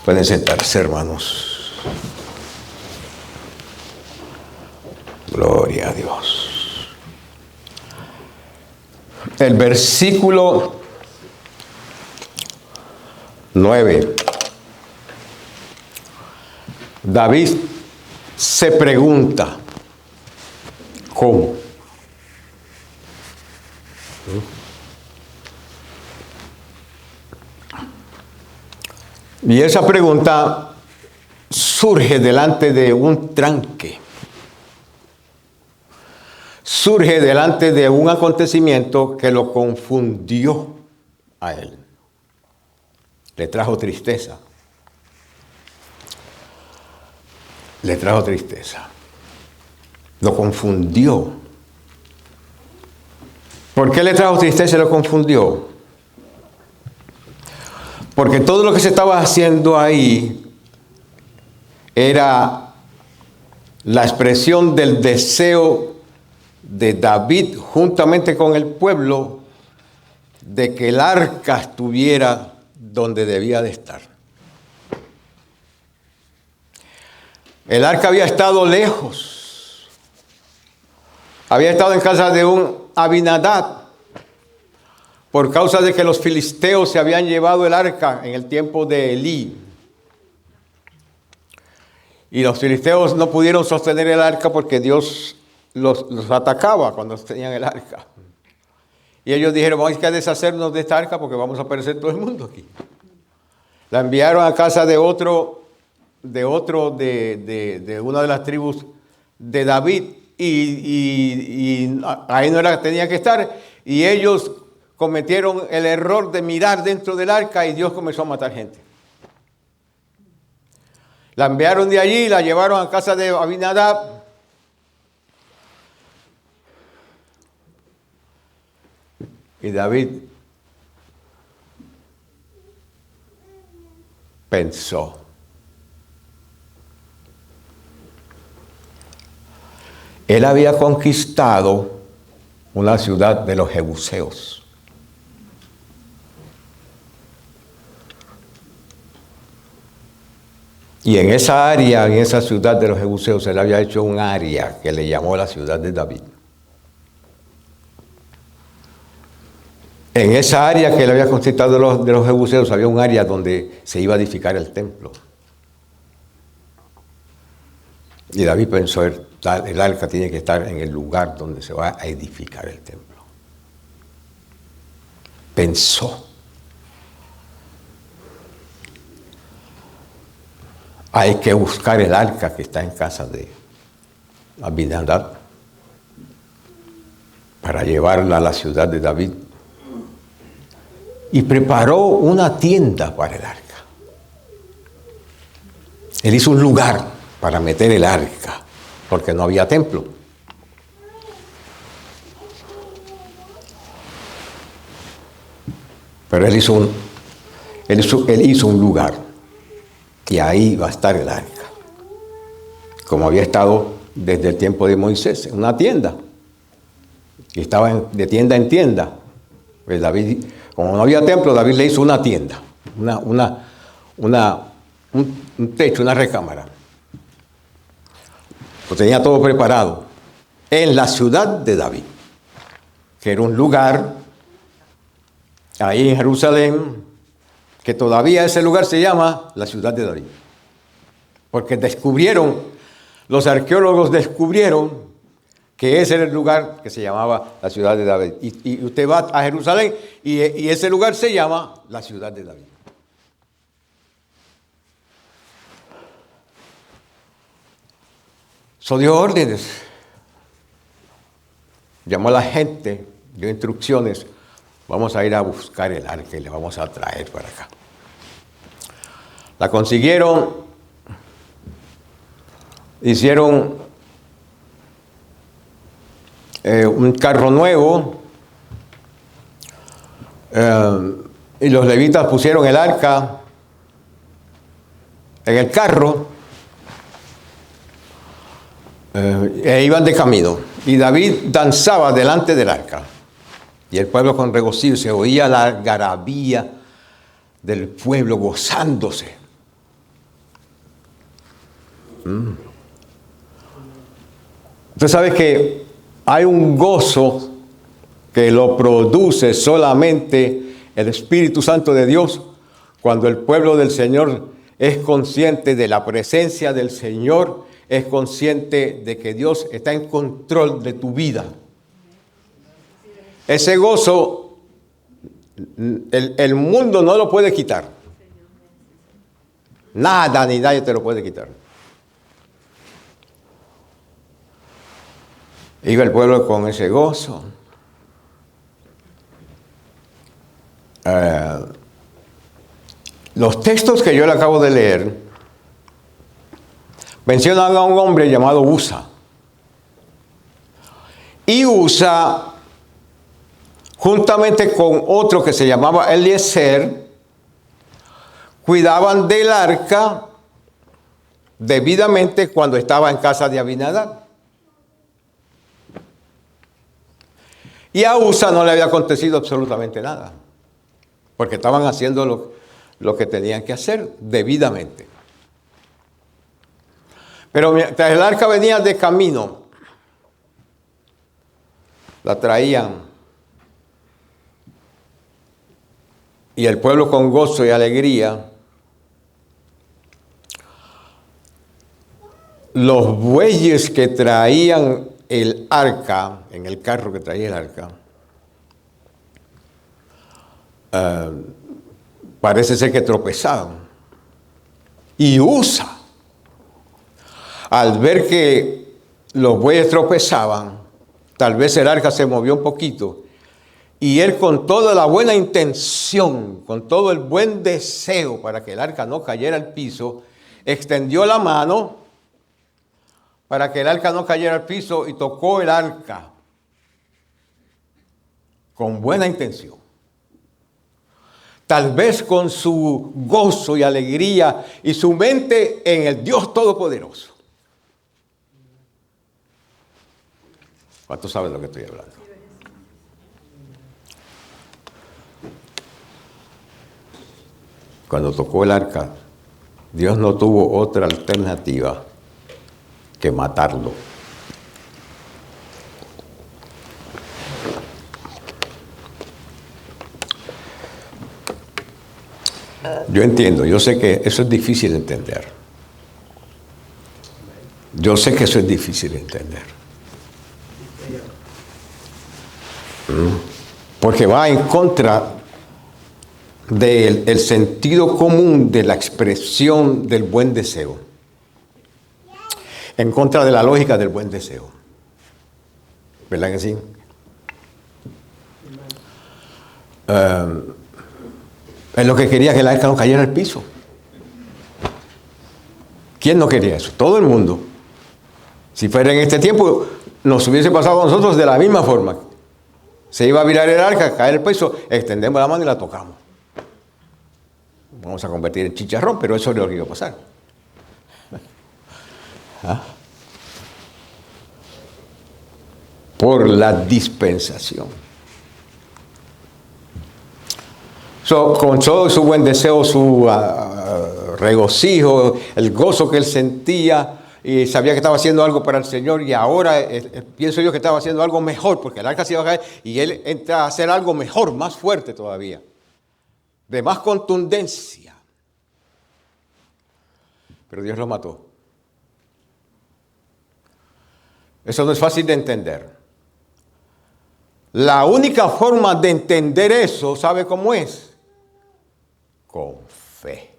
Pueden sentarse, hermanos. Gloria a Dios. El versículo 9. David se pregunta, ¿cómo? Y esa pregunta surge delante de un tranque. Surge delante de un acontecimiento que lo confundió a él. Le trajo tristeza. Le trajo tristeza. Lo confundió. ¿Por qué le trajo tristeza y lo confundió? Porque todo lo que se estaba haciendo ahí era la expresión del deseo de David juntamente con el pueblo de que el arca estuviera donde debía de estar. El arca había estado lejos. Había estado en casa de un Abinadab por causa de que los filisteos se habían llevado el arca en el tiempo de Elí. Y los filisteos no pudieron sostener el arca porque Dios los atacaba cuando tenían el arca. Y ellos dijeron, vamos a deshacernos de esta arca porque vamos a perecer todo el mundo aquí. La enviaron a casa de una de las tribus de David y ahí no tenía que estar. Y ellos cometieron el error de mirar dentro del arca y Dios comenzó a matar gente. La enviaron de allí, la llevaron a casa de Abinadab. Y David pensó. Él había conquistado una ciudad de los jebuseos. Y en esa área, en esa ciudad de los jebuseos, él había hecho un área que le llamó la ciudad de David. En esa área que él había conquistado de los jebuseos había un área donde se iba a edificar el templo. Y David pensó, el arca tiene que estar en el lugar donde se va a edificar el templo. Pensó. Hay que buscar el arca que está en casa de Abinadab para llevarla a la ciudad de David. Y preparó una tienda para el arca. Él hizo un lugar para meter el arca, porque no había templo. Pero él hizo un lugar, y ahí va a estar el arca. Como había estado desde el tiempo de Moisés, en una tienda. Y estaba de tienda en tienda. Pues David, como no había templo, David le hizo una tienda, un techo, una recámara. Lo tenía todo preparado en la ciudad de David, que era un lugar ahí en Jerusalén, que todavía ese lugar se llama la ciudad de David. Porque los arqueólogos descubrieron que ese era el lugar que se llamaba la ciudad de David. Y usted va a Jerusalén y ese lugar se llama la ciudad de David. Dio órdenes, llamó a la gente, dio instrucciones, vamos a ir a buscar el arca y le vamos a traer para acá. La consiguieron, hicieron un carro nuevo, y los levitas pusieron el arca en el carro, e iban de camino, y David danzaba delante del arca, y el pueblo con regocijo, se oía la algarabía del pueblo gozándose, Usted sabe que hay un gozo que lo produce solamente el Espíritu Santo de Dios cuando el pueblo del Señor es consciente de la presencia del Señor, es consciente de que Dios está en control de tu vida. Ese gozo, el mundo no lo puede quitar. Nada ni nadie te lo puede quitar. Iba el pueblo con ese gozo. Los textos que yo le acabo de leer mencionan a un hombre llamado Usa. Y Usa, juntamente con otro que se llamaba Eliezer, cuidaban del arca debidamente cuando estaba en casa de Abinadab. Y a Usa no le había acontecido absolutamente nada, porque estaban haciendo lo que tenían que hacer debidamente. Pero mientras el arca venía de camino, la traían, y el pueblo con gozo y alegría, los bueyes que traían el arca, en el carro que traía el arca, parece ser que tropezaban. Y Usa, al ver que los bueyes tropezaban, tal vez el arca se movió un poquito, y él con toda la buena intención, con todo el buen deseo para que el arca no cayera al piso, extendió la mano para que el arca no cayera al piso y tocó el arca con buena intención. Tal vez con su gozo y alegría y su mente en el Dios Todopoderoso. ¿Cuántos saben lo que estoy hablando? Cuando tocó el arca, Dios no tuvo otra alternativa que matarlo. Yo entiendo, yo sé que eso es difícil de entender. Yo sé que eso es difícil de entender. Porque va en contra del sentido común de la expresión del buen deseo. En contra de la lógica del buen deseo. ¿Verdad que sí? Es lo que quería, que el arca no cayera al piso. ¿Quién no quería eso? Todo el mundo. Si fuera en este tiempo, nos hubiese pasado a nosotros de la misma forma. Se iba a virar el arca, caer al piso, extendemos la mano y la tocamos. Vamos a convertir en chicharrón, pero eso es lo que iba a pasar. ¿Ah? Por la dispensación. Con todo su buen deseo, su regocijo, el gozo que él sentía, y sabía que estaba haciendo algo para el Señor, y ahora pienso yo que estaba haciendo algo mejor, porque el arca se iba a caer, y él entra a hacer algo mejor, más fuerte todavía, de más contundencia. Pero Dios lo mató. Eso no es fácil de entender. La única forma de entender eso, ¿sabe cómo es? Con fe.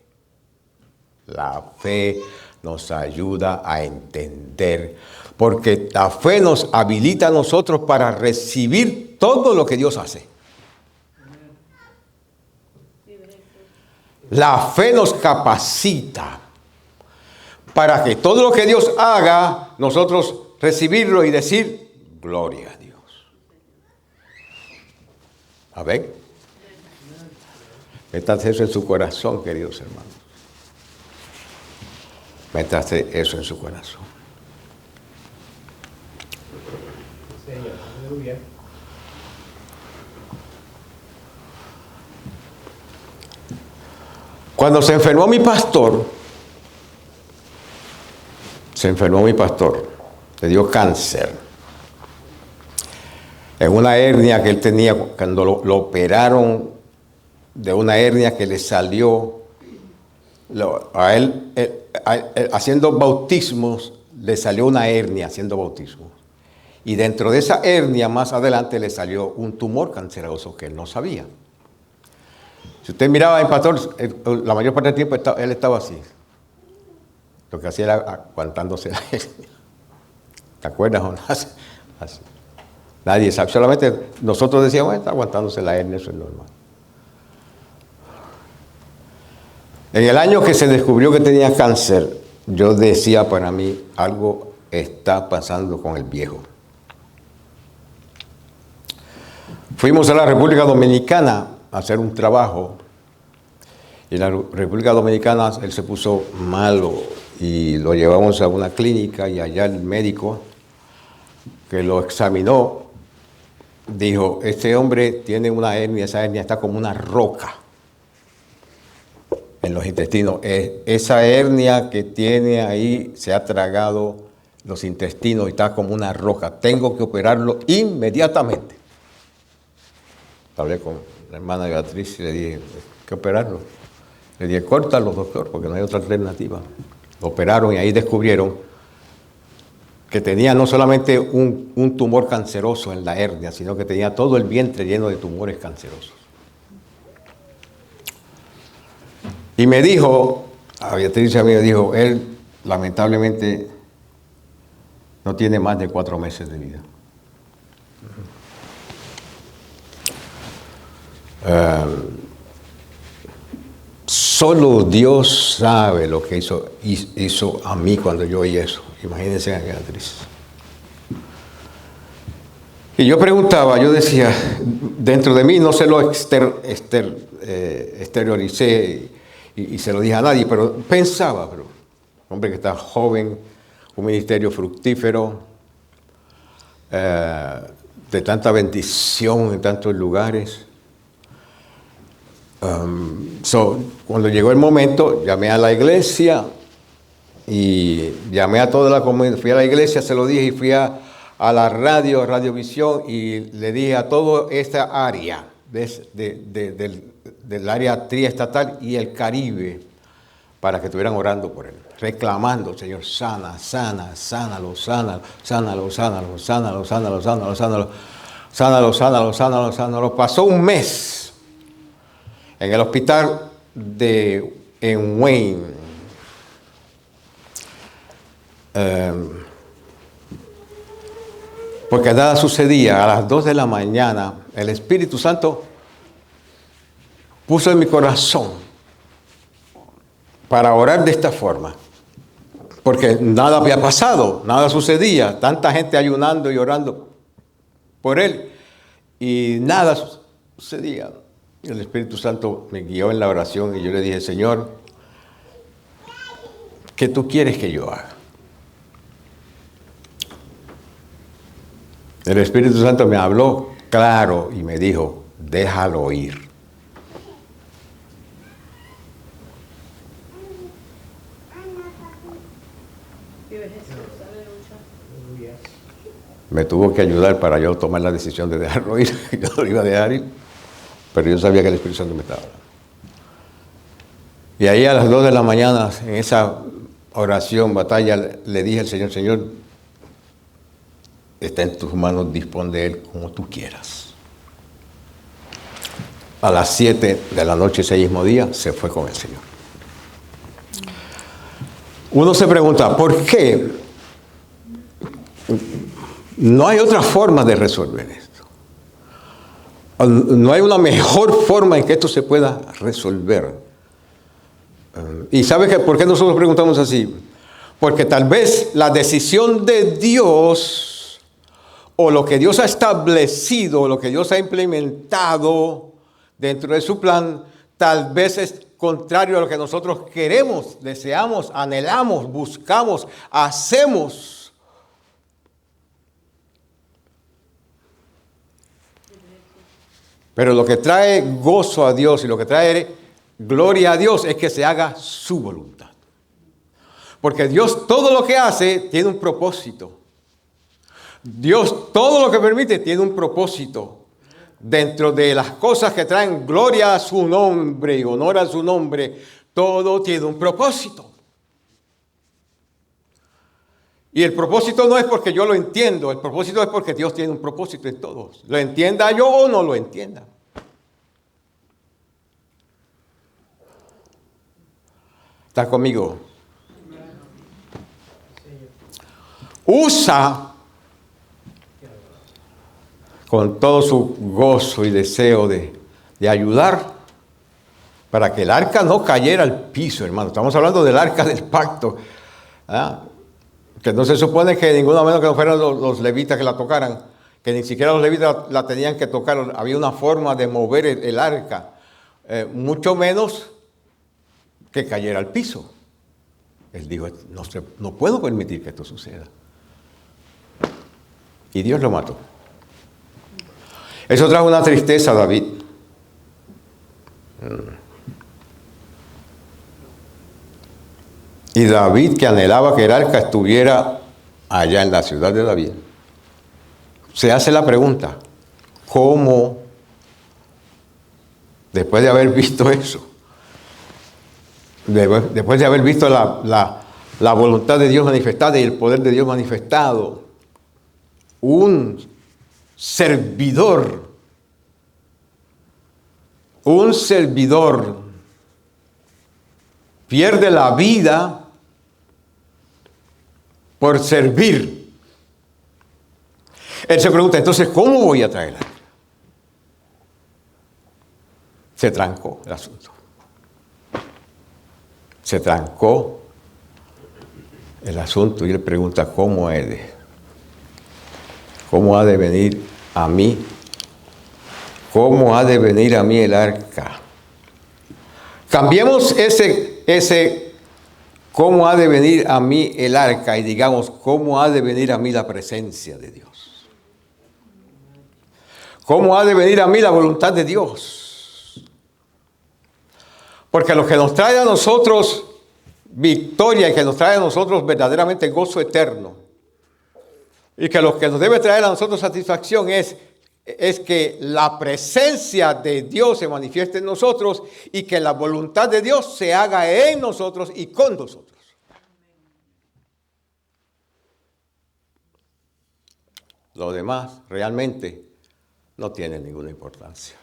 La fe nos ayuda a entender, porque la fe nos habilita a nosotros para recibir todo lo que Dios hace. La fe nos capacita para que todo lo que Dios haga, nosotros recibirlo y decir, gloria a Dios. A ver. Métase eso en su corazón, queridos hermanos. Métase eso en su corazón. Señor, aleluya. Cuando se enfermó mi pastor, se enfermó mi pastor, le dio cáncer. En una hernia que él tenía, cuando lo operaron de una hernia que le salió, a él, haciendo bautismos, le salió una hernia haciendo bautismos. Y dentro de esa hernia, más adelante, le salió un tumor canceroso que él no sabía. Si usted miraba al pastor, la mayor parte del tiempo él estaba así. Lo que hacía era aguantándose la hernia. ¿Te acuerdas o no? Así. Nadie sabe. Solamente nosotros decíamos, está aguantándose la hernia, eso es normal. En el año que se descubrió que tenía cáncer, yo decía para mí, algo está pasando con el viejo. Fuimos a la República Dominicana a hacer un trabajo. Y en la República Dominicana él se puso malo y lo llevamos a una clínica y allá el médico que lo examinó dijo, este hombre tiene una hernia, esa hernia está como una roca en los intestinos. Esa hernia que tiene ahí se ha tragado los intestinos y está como una roca. Tengo que operarlo inmediatamente. Hablé con la hermana Beatriz y le dije, hay que operarlo. Le dije, córtalo, doctor, porque no hay otra alternativa. Lo operaron y ahí descubrieron que tenía no solamente un tumor canceroso en la hernia, sino que tenía todo el vientre lleno de tumores cancerosos. Y me dijo, a Beatriz a mí me dijo, él lamentablemente no tiene más de 4 meses de vida. Solo Dios sabe lo que hizo a mí cuando yo oí eso. Imagínense a Beatriz. Y yo preguntaba, yo decía, dentro de mí no se lo exterioricé y se lo dije a nadie, pero pensaba, hombre que está joven, un ministerio fructífero, de tanta bendición en tantos lugares. Cuando llegó el momento, llamé a la iglesia y llamé a toda la comunidad. Fui a la iglesia, se lo dije, y fui a la radiovisión y le dije a toda esta área del área triestatal y el Caribe para que estuvieran orando por él, reclamando, Señor, sánalo. Pasó un mes en el hospital en Wayne. Porque nada sucedía. A las 2 de la mañana, el Espíritu Santo puso en mi corazón para orar de esta forma. Porque nada había pasado, nada sucedía. Tanta gente ayunando y orando por él. Y nada sucedía. El Espíritu Santo me guió en la oración y yo le dije, Señor, ¿qué tú quieres que yo haga? El Espíritu Santo me habló claro y me dijo, déjalo ir. Me tuvo que ayudar para yo tomar la decisión de dejarlo ir. Yo lo iba a dejar ir, pero yo sabía que el Espíritu Santo me estaba hablando. Y ahí a las 2 de la mañana, en esa oración, batalla, le dije al Señor, Señor, está en tus manos, dispón de él como tú quieras. A las 7 de la noche ese mismo día se fue con el Señor. Uno se pregunta, ¿por qué no hay otra forma de resolver esto? No hay una mejor forma en que esto se pueda resolver. ¿Y sabes por qué nosotros preguntamos así? Porque tal vez la decisión de Dios o lo que Dios ha establecido, lo que Dios ha implementado dentro de su plan, tal vez es contrario a lo que nosotros queremos, deseamos, anhelamos, buscamos, hacemos. Pero lo que trae gozo a Dios y lo que trae gloria a Dios es que se haga su voluntad. Porque Dios todo lo que hace tiene un propósito. Dios todo lo que permite tiene un propósito. Dentro de las cosas que traen gloria a su nombre y honor a su nombre, todo tiene un propósito. Y el propósito no es porque yo lo entiendo, el propósito es porque Dios tiene un propósito en todos. Lo entienda yo o no lo entienda. ¿Está conmigo? Usa con todo su gozo y deseo de ayudar para que el arca no cayera al piso, hermano. Estamos hablando del arca del pacto, ¿ah? Que no se supone que ninguno menos que no fueran los levitas que la tocaran, que ni siquiera los levitas la tenían que tocar. Había una forma de mover el arca, mucho menos que cayera al piso. Él dijo, no puedo permitir que esto suceda. Y Dios lo mató. Eso trajo una tristeza a David. Y David, que anhelaba que el arca estuviera allá en la ciudad de David, se hace la pregunta, ¿cómo, después de haber visto eso, después de haber visto la voluntad de Dios manifestada y el poder de Dios manifestado, un servidor pierde la vida por servir? Él se pregunta, entonces, ¿cómo voy a traerla? Se trancó el asunto. Se trancó el asunto y él pregunta, ¿cómo ha de venir a mí? ¿Cómo ha de venir a mí el arca? Cambiemos ese ¿cómo ha de venir a mí el arca? Y digamos, ¿cómo ha de venir a mí la presencia de Dios? ¿Cómo ha de venir a mí la voluntad de Dios? Porque lo que nos trae a nosotros victoria y que nos trae a nosotros verdaderamente gozo eterno, y que lo que nos debe traer a nosotros satisfacción es que la presencia de Dios se manifieste en nosotros y que la voluntad de Dios se haga en nosotros y con nosotros. Lo demás realmente no tiene ninguna importancia.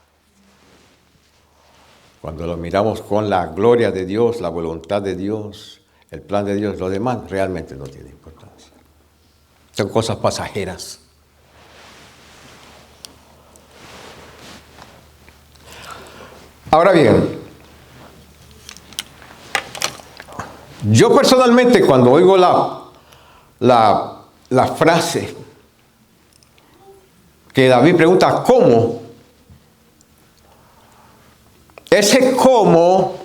Cuando lo miramos con la gloria de Dios, la voluntad de Dios, el plan de Dios, lo demás realmente no tiene importancia. Son cosas pasajeras. Ahora bien, yo personalmente cuando oigo la frase que David pregunta, ¿cómo? Ese cómo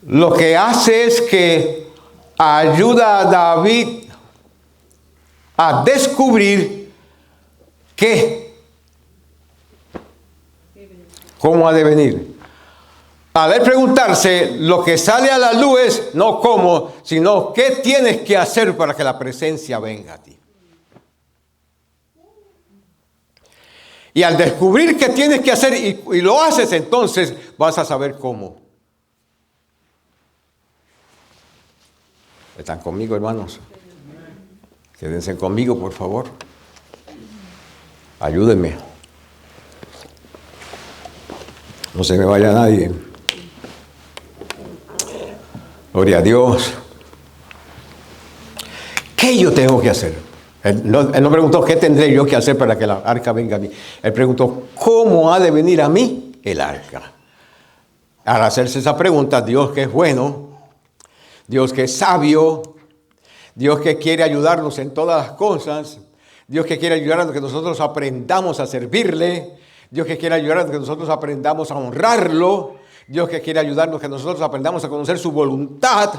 lo que hace es que ayuda a David a descubrir cómo ha de venir. Al él preguntarse, lo que sale a la luz es no cómo, sino qué tienes que hacer para que la presencia venga a ti. Y al descubrir qué tienes que hacer y lo haces, entonces vas a saber cómo. ¿Están conmigo, hermanos? Quédense conmigo, por favor. Ayúdenme. No se me vaya nadie. Gloria a Dios. ¿Qué yo tengo que hacer? Él no preguntó qué tendré yo que hacer para que la arca venga a mí. Él preguntó, ¿cómo ha de venir a mí el arca? Al hacerse esa pregunta, Dios que es bueno, Dios que es sabio, Dios que quiere ayudarnos en todas las cosas, Dios que quiere ayudarnos a que nosotros aprendamos a servirle, Dios que quiere ayudarnos a que nosotros aprendamos a honrarlo, Dios que quiere ayudarnos a que nosotros aprendamos a conocer su voluntad,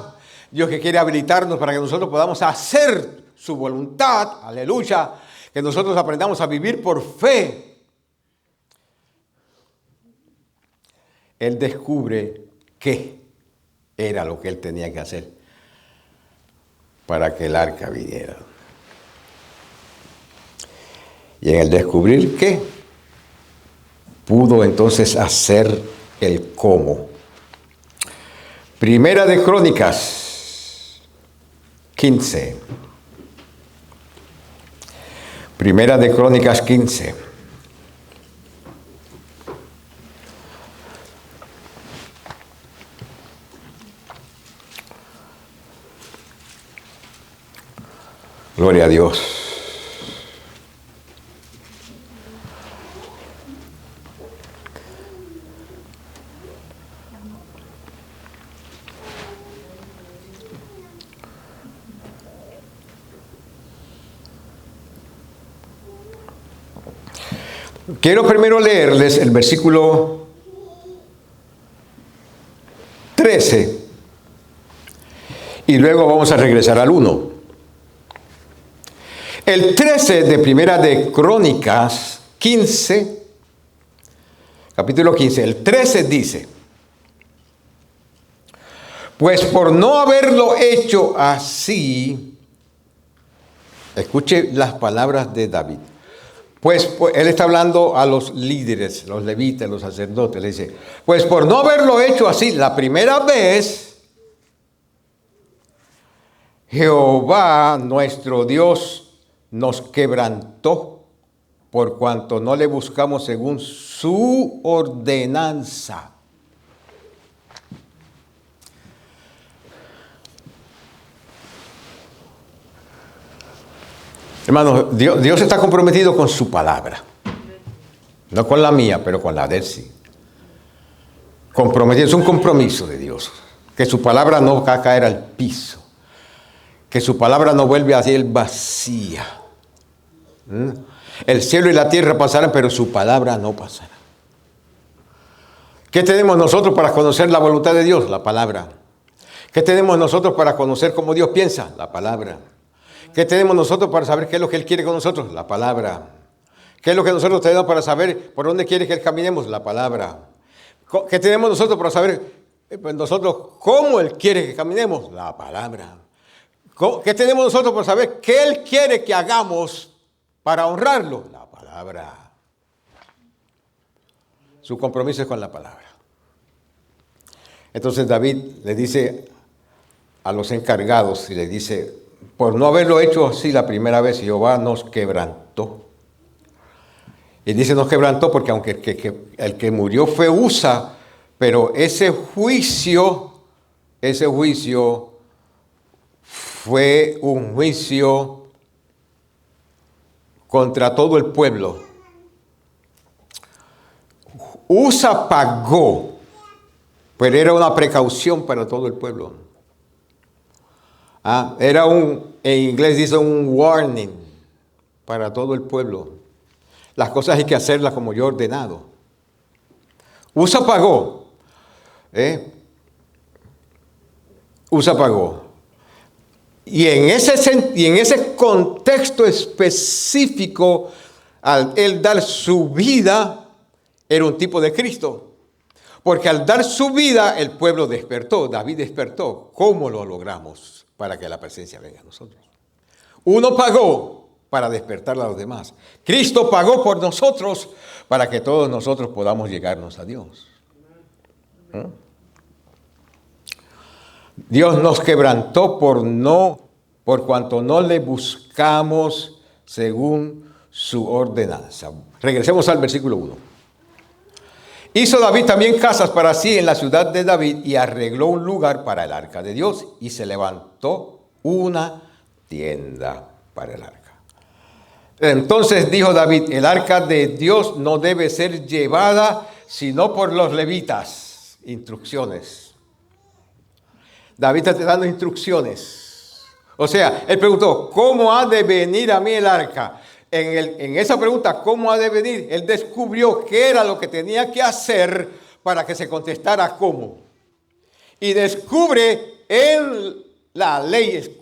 Dios que quiere habilitarnos para que nosotros podamos hacer su voluntad, aleluya, que nosotros aprendamos a vivir por fe. Él descubre qué era lo que él tenía que hacer para que el arca viniera. Y en el descubrir qué, pudo entonces hacer el cómo. Primera de Crónicas 15. Primera de Crónicas 15. Gloria a Dios. Quiero primero leerles el versículo 13 y luego vamos a regresar al 1. El 13 de Primera de Crónicas 15, capítulo 15, el 13 dice: pues por no haberlo hecho así, escuche las palabras de David. Pues él está hablando a los líderes, los levitas, los sacerdotes. Le dice, pues por no haberlo hecho así la primera vez, Jehová nuestro Dios nos quebrantó por cuanto no le buscamos según su ordenanza. Hermanos, Dios está comprometido con su palabra. No con la mía, pero con la de él sí. Comprometido, es un compromiso de Dios. Que su palabra no va a caer al piso. Que su palabra no vuelve a ser vacía. El cielo y la tierra pasarán, pero su palabra no pasará. ¿Qué tenemos nosotros para conocer la voluntad de Dios? La palabra. ¿Qué tenemos nosotros para conocer cómo Dios piensa? La palabra. ¿Qué tenemos nosotros para saber qué es lo que Él quiere con nosotros? La palabra. ¿Qué es lo que nosotros tenemos para saber por dónde quiere que caminemos? La palabra. ¿Qué tenemos nosotros para saber nosotros cómo Él quiere que caminemos? La palabra. ¿Qué tenemos nosotros para saber qué Él quiere que hagamos para honrarlo? La palabra. Su compromiso es con la palabra. Entonces David le dice a los encargados y le dice, por no haberlo hecho así la primera vez, Jehová nos quebrantó. Y dice nos quebrantó porque aunque el que murió fue Usa, pero ese juicio fue un juicio contra todo el pueblo. Usa pagó, pero era una precaución para todo el pueblo. Era en inglés dice un warning para todo el pueblo. Las cosas hay que hacerlas como yo he ordenado. Usa pagó. Usa pagó. Y en ese contexto específico, al él dar su vida, era un tipo de Cristo. Porque al dar su vida, el pueblo despertó. David despertó. ¿Cómo lo logramos para que la presencia venga a nosotros? Uno pagó para despertar a los demás. Cristo pagó por nosotros para que todos nosotros podamos llegarnos a Dios. Dios nos quebrantó por cuanto no le buscamos según su ordenanza. Regresemos al versículo 1. Hizo David también casas para sí en la ciudad de David y arregló un lugar para el arca de Dios y se levantó una tienda para el arca. Entonces dijo David, el arca de Dios no debe ser llevada sino por los levitas. Instrucciones. David está dando instrucciones. O sea, él preguntó, ¿cómo ha de venir a mí el arca? En esa pregunta, ¿cómo ha de venir? Él descubrió qué era lo que tenía que hacer para que se contestara cómo. Y descubre en la ley,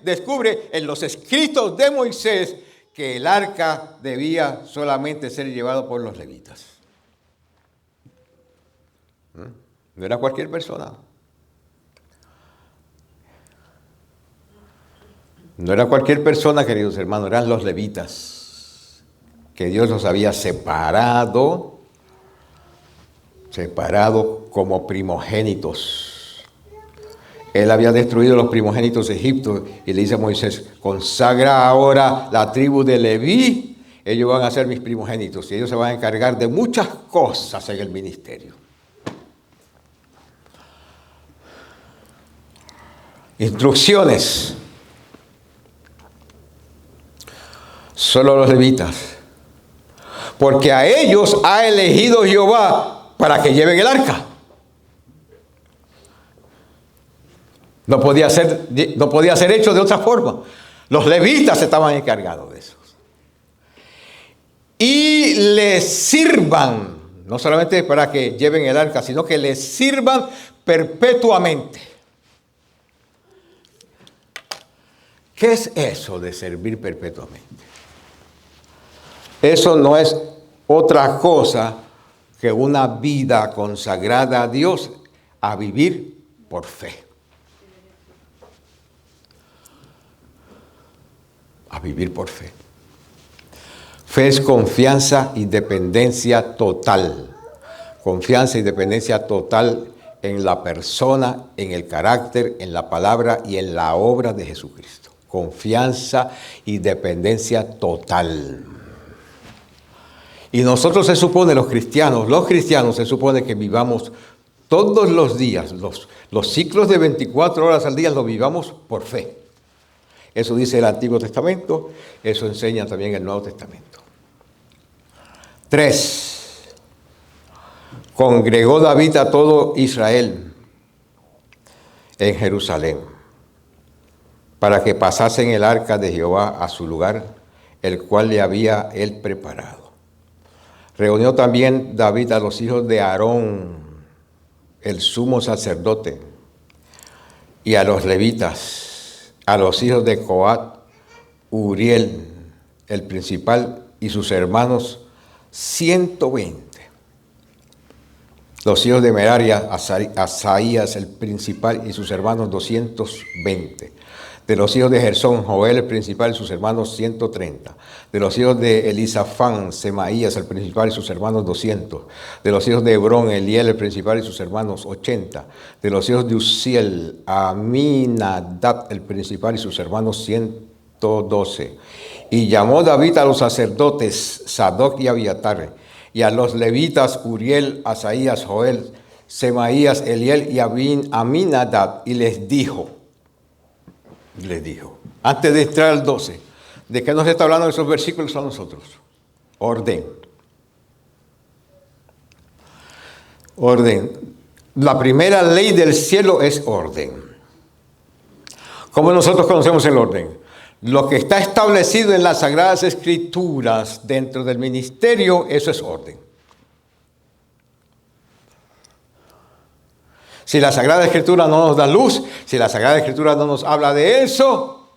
descubre en los escritos de Moisés que el arca debía solamente ser llevado por los levitas. No era cualquier persona. No era cualquier persona, queridos hermanos, eran los levitas, que Dios los había separado como primogénitos. Él había destruido los primogénitos de Egipto y le dice a Moisés, consagra ahora la tribu de Leví, ellos van a ser mis primogénitos y ellos se van a encargar de muchas cosas en el ministerio. Instrucciones. Solo los levitas. Porque a ellos ha elegido Jehová para que lleven el arca. No podía ser hecho de otra forma. Los levitas estaban encargados de eso. Y les sirvan, no solamente para que lleven el arca, sino que les sirvan perpetuamente. ¿Qué es eso de servir perpetuamente? Eso no es otra cosa que una vida consagrada a Dios, a vivir por fe. A vivir por fe. Fe es confianza y dependencia total. Confianza y dependencia total en la persona, en el carácter, en la palabra y en la obra de Jesucristo. Confianza y dependencia total. Y nosotros se supone, los cristianos se supone que vivamos todos los días, los ciclos de 24 horas al día los vivamos por fe. Eso dice el Antiguo Testamento, eso enseña también el Nuevo Testamento. 3. Congregó David a todo Israel en Jerusalén para que pasasen el arca de Jehová a su lugar, el cual le había él preparado. Reunió también David a los hijos de Aarón, el sumo sacerdote, y a los levitas, a los hijos de Coat, Uriel, el principal, y sus hermanos 120. Los hijos de Meraria, Asaías, el principal, y sus hermanos 220. De los hijos de Gersón, Joel, el principal, y sus hermanos 130. De los hijos de Elisafán, Semaías, el principal, y sus hermanos 200. De los hijos de Hebrón, Eliel, el principal, y sus hermanos 80. De los hijos de Uziel, Aminadab, el principal, y sus hermanos 112. Y llamó David a los sacerdotes, Sadoc y Abiatar, y a los levitas, Uriel, Asaías, Joel, Semaías, Eliel y Aminadab, y les dijo, antes de entrar al 12, ¿de qué nos está hablando esos versículos a nosotros? Orden. Orden. La primera ley del cielo es orden. ¿Cómo nosotros conocemos el orden? Lo que está establecido en las Sagradas Escrituras dentro del ministerio, eso es orden. Si la Sagrada Escritura no nos da luz, si la Sagrada Escritura no nos habla de eso,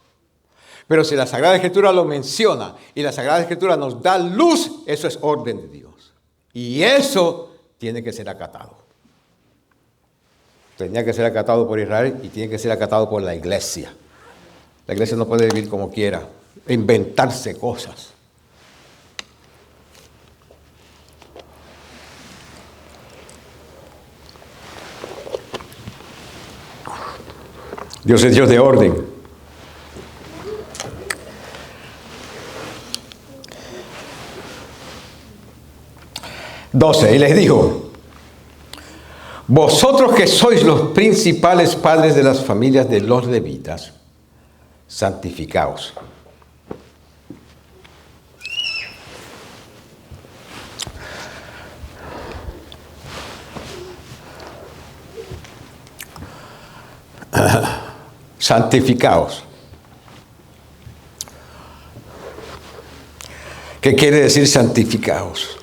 pero si la Sagrada Escritura lo menciona y la Sagrada Escritura nos da luz, eso es orden de Dios. Y eso tiene que ser acatado. Tenía que ser acatado por Israel y tiene que ser acatado por la iglesia. La iglesia no puede vivir como quiera, inventarse cosas. Dios es Dios de orden. Y les dijo, vosotros que sois los principales padres de las familias de los levitas, santificaos. Santificaos. ¿Qué quiere decir santificaos?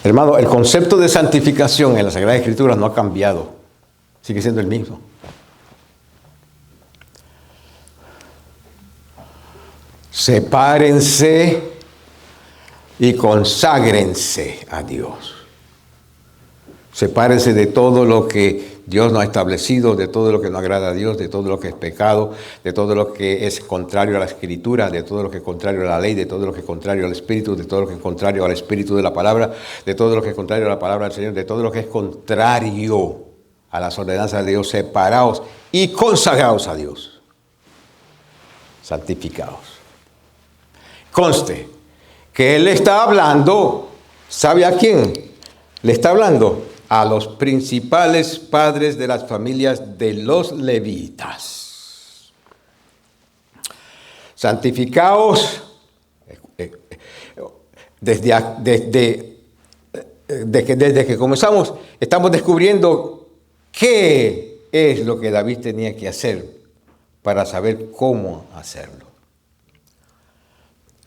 Hermano, el concepto de santificación en la Sagrada Escritura no ha cambiado. Sigue siendo el mismo. Sepárense y conságrense a Dios. Sepárese de todo lo que Dios no ha establecido, de todo lo que no agrada a Dios, de todo lo que es pecado, de todo lo que es contrario a la Escritura, de todo lo que es contrario a la ley, de todo lo que es contrario al Espíritu, de todo lo que es contrario al Espíritu de la palabra, de todo lo que es contrario a la palabra del Señor, de todo lo que es contrario a las ordenanzas de Dios. Separaos y consagraos a Dios. Santificaos. Conste que Él está hablando, ¿sabe a quién? Le está hablando a los principales padres de las familias de los levitas. Santificaos desde que comenzamos, estamos descubriendo qué es lo que David tenía que hacer para saber cómo hacerlo.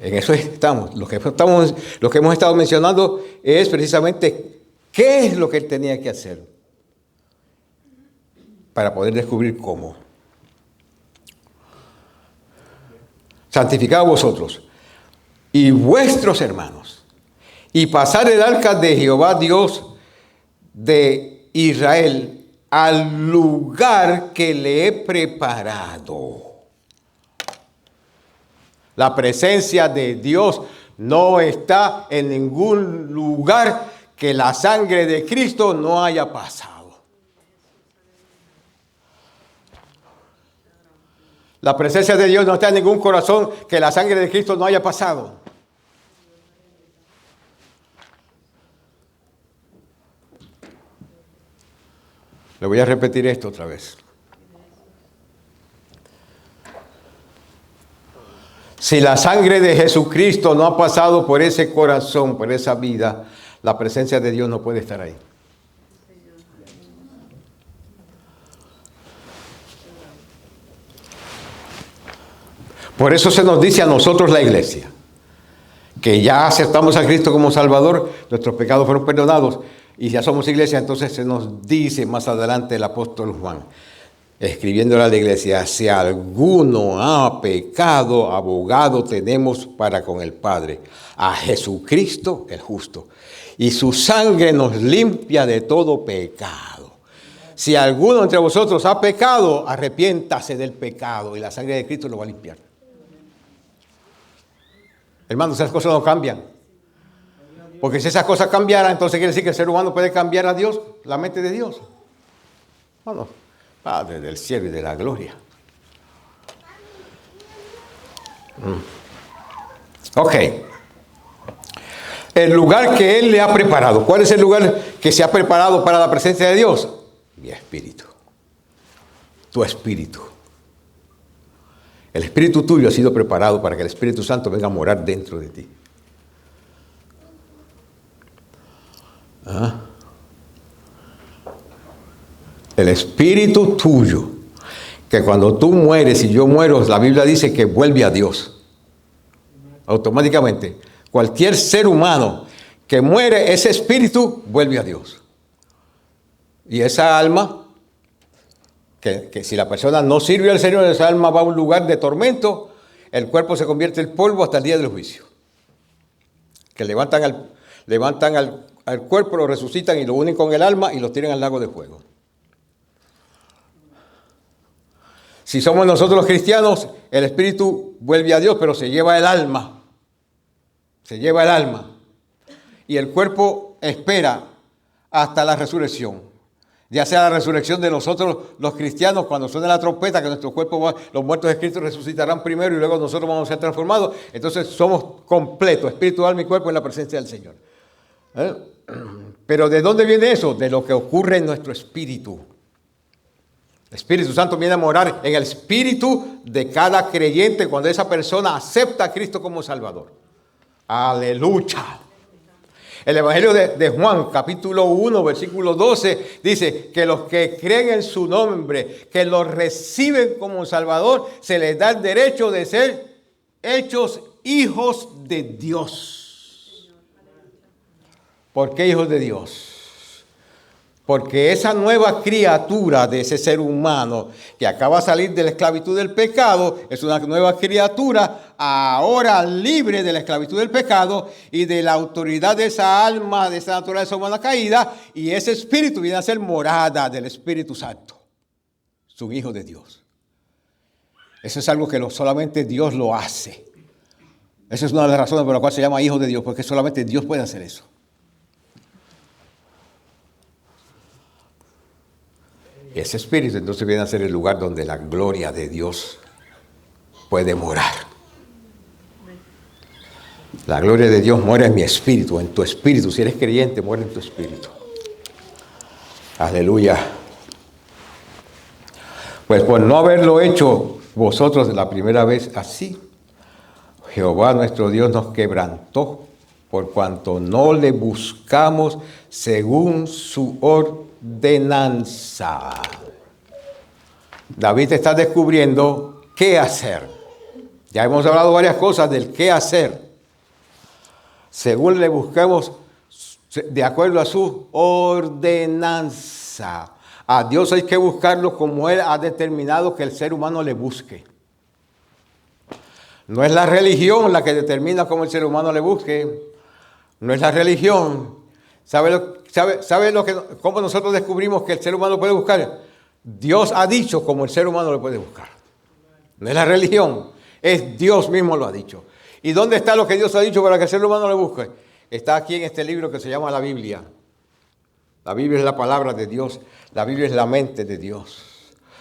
En eso estamos. Lo que hemos estado mencionando es precisamente qué es lo que él tenía que hacer para poder descubrir cómo. Santificaos vosotros y vuestros hermanos y pasar el arca de Jehová Dios de Israel al lugar que le he preparado. La presencia de Dios no está en ningún lugar que la sangre de Cristo no haya pasado. La presencia de Dios no está en ningún corazón que la sangre de Cristo no haya pasado. Le voy a repetir esto otra vez. Si la sangre de Jesucristo no ha pasado por ese corazón, por esa vida, la presencia de Dios no puede estar ahí. Por eso se nos dice a nosotros, la iglesia, que ya aceptamos a Cristo como Salvador, nuestros pecados fueron perdonados y ya somos iglesia. Entonces se nos dice más adelante el apóstol Juan, escribiéndole a la iglesia: si alguno ha pecado, abogado tenemos para con el Padre, a Jesucristo el justo, y su sangre nos limpia de todo pecado. Si alguno entre vosotros ha pecado, arrepiéntase del pecado y la sangre de Cristo lo va a limpiar. Hermanos, esas cosas no cambian. Porque si esas cosas cambiaran, entonces quiere decir que el ser humano puede cambiar a Dios, la mente de Dios. Bueno, Padre del cielo y de la gloria. Ok. El lugar que Él le ha preparado. ¿Cuál es el lugar que se ha preparado para la presencia de Dios? Mi espíritu. Tu espíritu. El espíritu tuyo ha sido preparado para que el Espíritu Santo venga a morar dentro de ti. El espíritu tuyo, que cuando tú mueres y yo muero, la Biblia dice que vuelve a Dios. Automáticamente. Cualquier ser humano que muere, ese espíritu vuelve a Dios. Y esa alma, que si la persona no sirve al Señor, esa alma va a un lugar de tormento, el cuerpo se convierte en polvo hasta el día del juicio. Que levantan al cuerpo, lo resucitan y lo unen con el alma y lo tiran al lago de fuego. Si somos nosotros los cristianos, el espíritu vuelve a Dios, pero se lleva el alma. Se lleva el alma. Y el cuerpo espera hasta la resurrección. Ya sea la resurrección de nosotros los cristianos, cuando suene la trompeta, que nuestro cuerpo, los muertos de Cristo resucitarán primero y luego nosotros vamos a ser transformados. Entonces somos completos, espíritu, alma y cuerpo en la presencia del Señor. Pero ¿de dónde viene eso? De lo que ocurre en nuestro espíritu. El Espíritu Santo viene a morar en el espíritu de cada creyente cuando esa persona acepta a Cristo como Salvador. Aleluya. El Evangelio de Juan, capítulo 1, versículo 12, dice que los que creen en su nombre, que los reciben como Salvador, se les da el derecho de ser hechos hijos de Dios. ¿Por qué hijos de Dios? Porque esa nueva criatura de ese ser humano que acaba de salir de la esclavitud del pecado, es una nueva criatura ahora libre de la esclavitud del pecado y de la autoridad de esa alma, de esa naturaleza humana caída, y ese espíritu viene a ser morada del Espíritu Santo, su Hijo de Dios. Eso es algo que solamente Dios lo hace. Esa es una de las razones por las cuales se llama Hijo de Dios, porque solamente Dios puede hacer eso. Ese espíritu entonces viene a ser el lugar donde la gloria de Dios puede morar. La gloria de Dios muere en mi espíritu, en tu espíritu. Si eres creyente, muere en tu espíritu. Aleluya. Pues por no haberlo hecho vosotros la primera vez así, Jehová nuestro Dios nos quebrantó, por cuanto no le buscamos según su ordenanza. David está descubriendo qué hacer. Ya hemos hablado varias cosas del qué hacer. Según le buscamos de acuerdo a su ordenanza. A Dios hay que buscarlo como Él ha determinado que el ser humano le busque. No es la religión la que determina cómo el ser humano le busque. No es la religión. ¿Sabe cómo nosotros descubrimos que el ser humano puede buscar? Dios ha dicho cómo el ser humano lo puede buscar. No es la religión, es Dios mismo lo ha dicho. ¿Y dónde está lo que Dios ha dicho para que el ser humano le busque? Está aquí en este libro que se llama la Biblia. La Biblia es la palabra de Dios, la Biblia es la mente de Dios.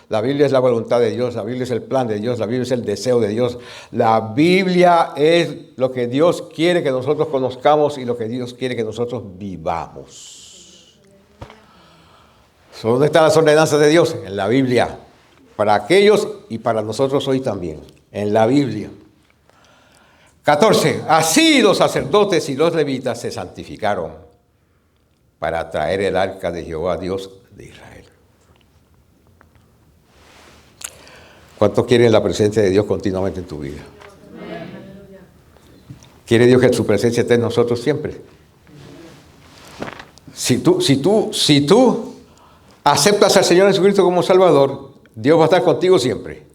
La Biblia es la voluntad de Dios, la Biblia es el plan de Dios, la Biblia es el deseo de Dios. La Biblia es lo que Dios quiere que nosotros conozcamos y lo que Dios quiere que nosotros vivamos. ¿Dónde están las ordenanzas de Dios? En la Biblia. Para aquellos y para nosotros hoy también. En la Biblia. 14. Así los sacerdotes y los levitas se santificaron para traer el arca de Jehová, Dios de Israel. ¿Cuántos quieren la presencia de Dios continuamente en tu vida? ¿Quiere Dios que su presencia esté en nosotros siempre? Si tú aceptas al Señor Jesucristo como Salvador, Dios va a estar contigo siempre.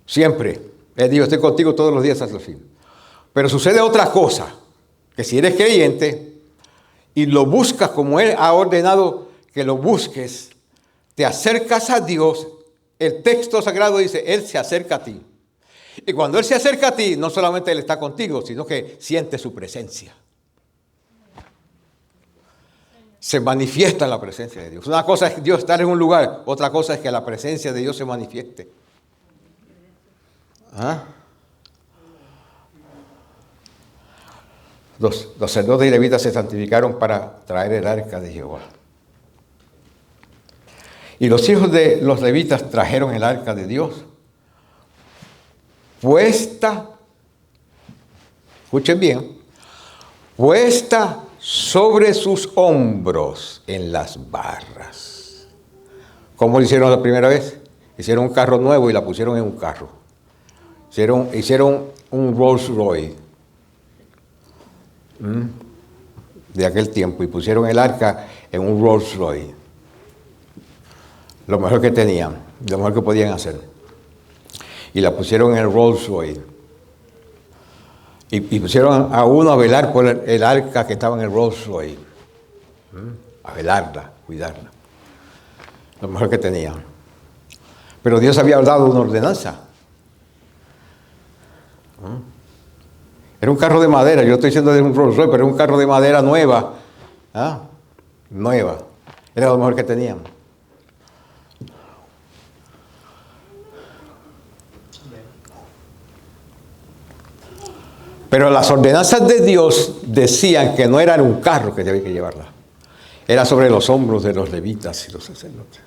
Siempre. Él dijo, estoy contigo todos los días hasta el fin. Pero sucede otra cosa, que si eres creyente y lo buscas como Él ha ordenado que lo busques, te acercas a Dios. El texto sagrado dice, Él se acerca a ti. Y cuando Él se acerca a ti, no solamente Él está contigo, sino que siente su presencia. Se manifiesta la presencia de Dios. Una cosa es Dios estar en un lugar, otra cosa es que la presencia de Dios se manifieste. ¿Ah? Los sacerdotes y levitas se santificaron para traer el arca de Jehová. Y los hijos de los levitas trajeron el arca de Dios, puesta, escuchen bien, puesta sobre sus hombros en las barras. ¿Cómo lo hicieron la primera vez? Hicieron un carro nuevo y la pusieron en un carro. Hicieron un Rolls Royce de aquel tiempo y pusieron el arca en un Rolls Royce. Lo mejor que tenían, lo mejor que podían hacer. Y la pusieron en el Rolls Royce. Y pusieron a uno a velar por el arca que estaba en el Rolls Royce. A velarla, cuidarla. Lo mejor que tenían. Pero Dios había dado una ordenanza. Era un carro de madera, yo estoy diciendo de un Rolls Royce, pero era un carro de madera nueva. Nueva. Era lo mejor que tenían. Pero las ordenanzas de Dios decían que no era un carro que había que llevarla. Era sobre los hombros de los levitas y los sacerdotes.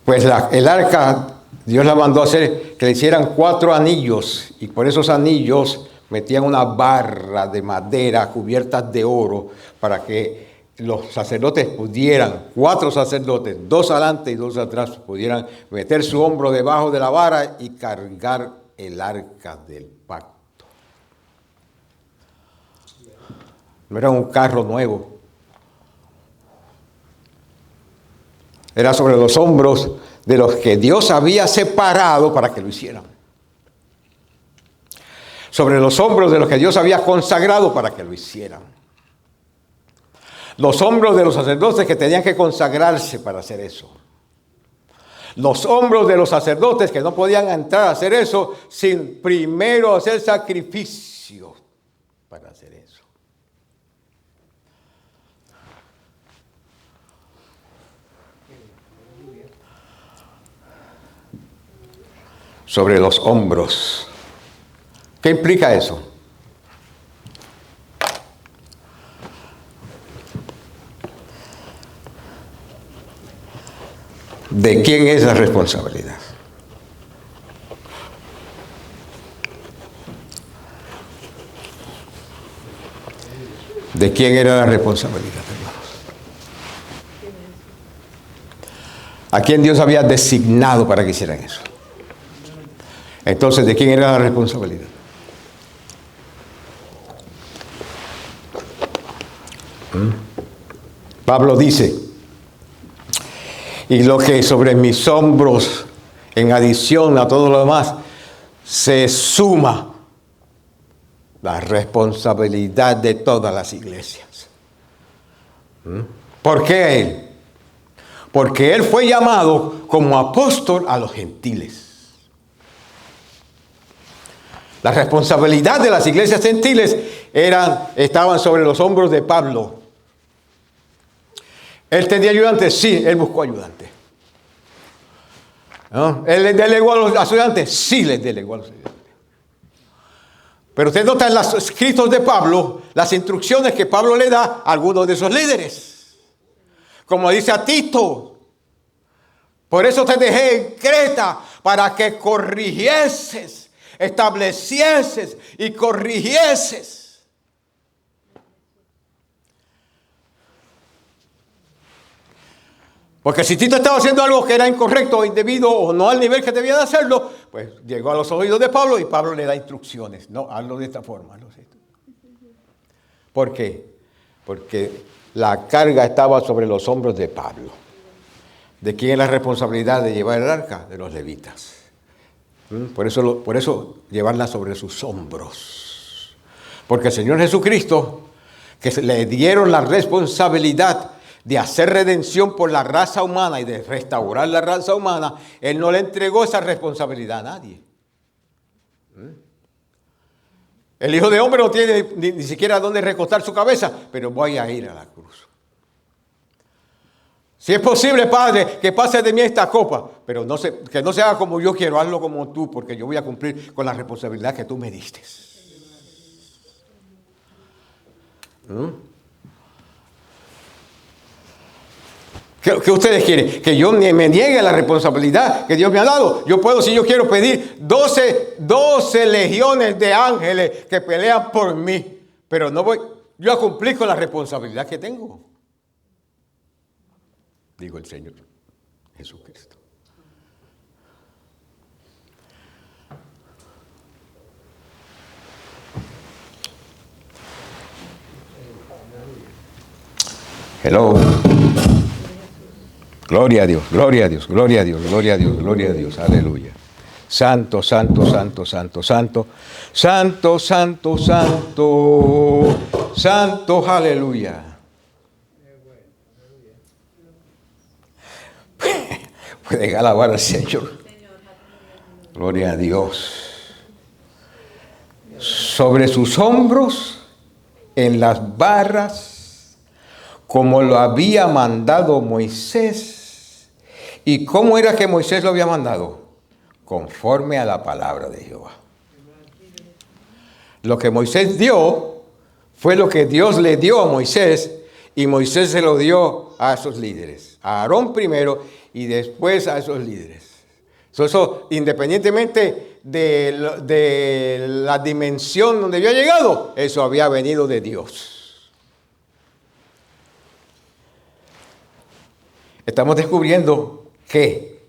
Pues el arca, Dios la mandó a hacer que le hicieran 4 anillos. Y por esos anillos metían una barra de madera cubiertas de oro para que los sacerdotes pudieran, 4 sacerdotes, 2 adelante y 2 atrás, pudieran meter su hombro debajo de la vara y cargar el arca del pacto. No era un carro nuevo. Era sobre los hombros de los que Dios había separado para que lo hicieran. Sobre los hombros de los que Dios había consagrado para que lo hicieran. Los hombros de los sacerdotes que tenían que consagrarse para hacer eso. Los hombros de los sacerdotes que no podían entrar a hacer eso sin primero hacer sacrificio para hacer eso. Sobre los hombros. ¿Qué implica eso? ¿De quién es la responsabilidad? ¿De quién era la responsabilidad, hermanos? ¿A quién Dios había designado para que hicieran eso? Entonces, ¿de quién era la responsabilidad? Pablo dice, y lo que sobre mis hombros, en adición a todo lo demás, se suma la responsabilidad de todas las iglesias. ¿Por qué él? Porque él fue llamado como apóstol a los gentiles. La responsabilidad de las iglesias gentiles estaban sobre los hombros de Pablo. ¿Él tenía ayudantes? Sí, él buscó ayudantes. ¿No? ¿Él les delegó a los ayudantes? Sí, les delegó a los ayudantes. Pero usted nota en los escritos de Pablo las instrucciones que Pablo le da a algunos de esos líderes. Como dice a Tito, por eso te dejé en Creta, para que corrigieses, establecieses y corrigieses. Porque si Tito estaba haciendo algo que era incorrecto o indebido o no al nivel que debía de hacerlo, pues llegó a los oídos de Pablo y Pablo le da instrucciones. No, hazlo de esta forma. ¿Por qué? Porque la carga estaba sobre los hombros de Pablo. ¿De quién es la responsabilidad de llevar el arca? De los levitas. Por eso llevarla sobre sus hombros. Porque el Señor Jesucristo, que le dieron la responsabilidad de hacer redención por la raza humana y de restaurar la raza humana, Él no le entregó esa responsabilidad a nadie. El Hijo de Hombre no tiene ni siquiera dónde recostar su cabeza, pero voy a ir a la cruz. Si es posible, Padre, que pase de mí esta copa, pero que no se haga como yo quiero, hazlo como tú, porque yo voy a cumplir con la responsabilidad que tú me diste. ¿Qué ustedes quieren? Que yo me niegue la responsabilidad que Dios me ha dado. Yo puedo, si yo quiero, pedir 12 legiones de ángeles que pelean por mí. Pero no voy yo a cumplir con la responsabilidad que tengo. Digo el Señor Jesucristo. Hello. Gloria a Dios, gloria a Dios, gloria a Dios, gloria a Dios, gloria a Dios, aleluya. Santo, santo, santo, santo, santo, santo, santo, santo, santo, aleluya. Pueden alabar al Señor. Gloria a Dios. Sobre sus hombros, en las barras, como lo había mandado Moisés. ¿Y cómo era que Moisés lo había mandado? Conforme a la palabra de Jehová. Lo que Moisés dio fue lo que Dios le dio a Moisés, y Moisés se lo dio a esos líderes. A Aarón primero y después a esos líderes. Eso independientemente de la dimensión donde había llegado, eso había venido de Dios. Estamos descubriendo que,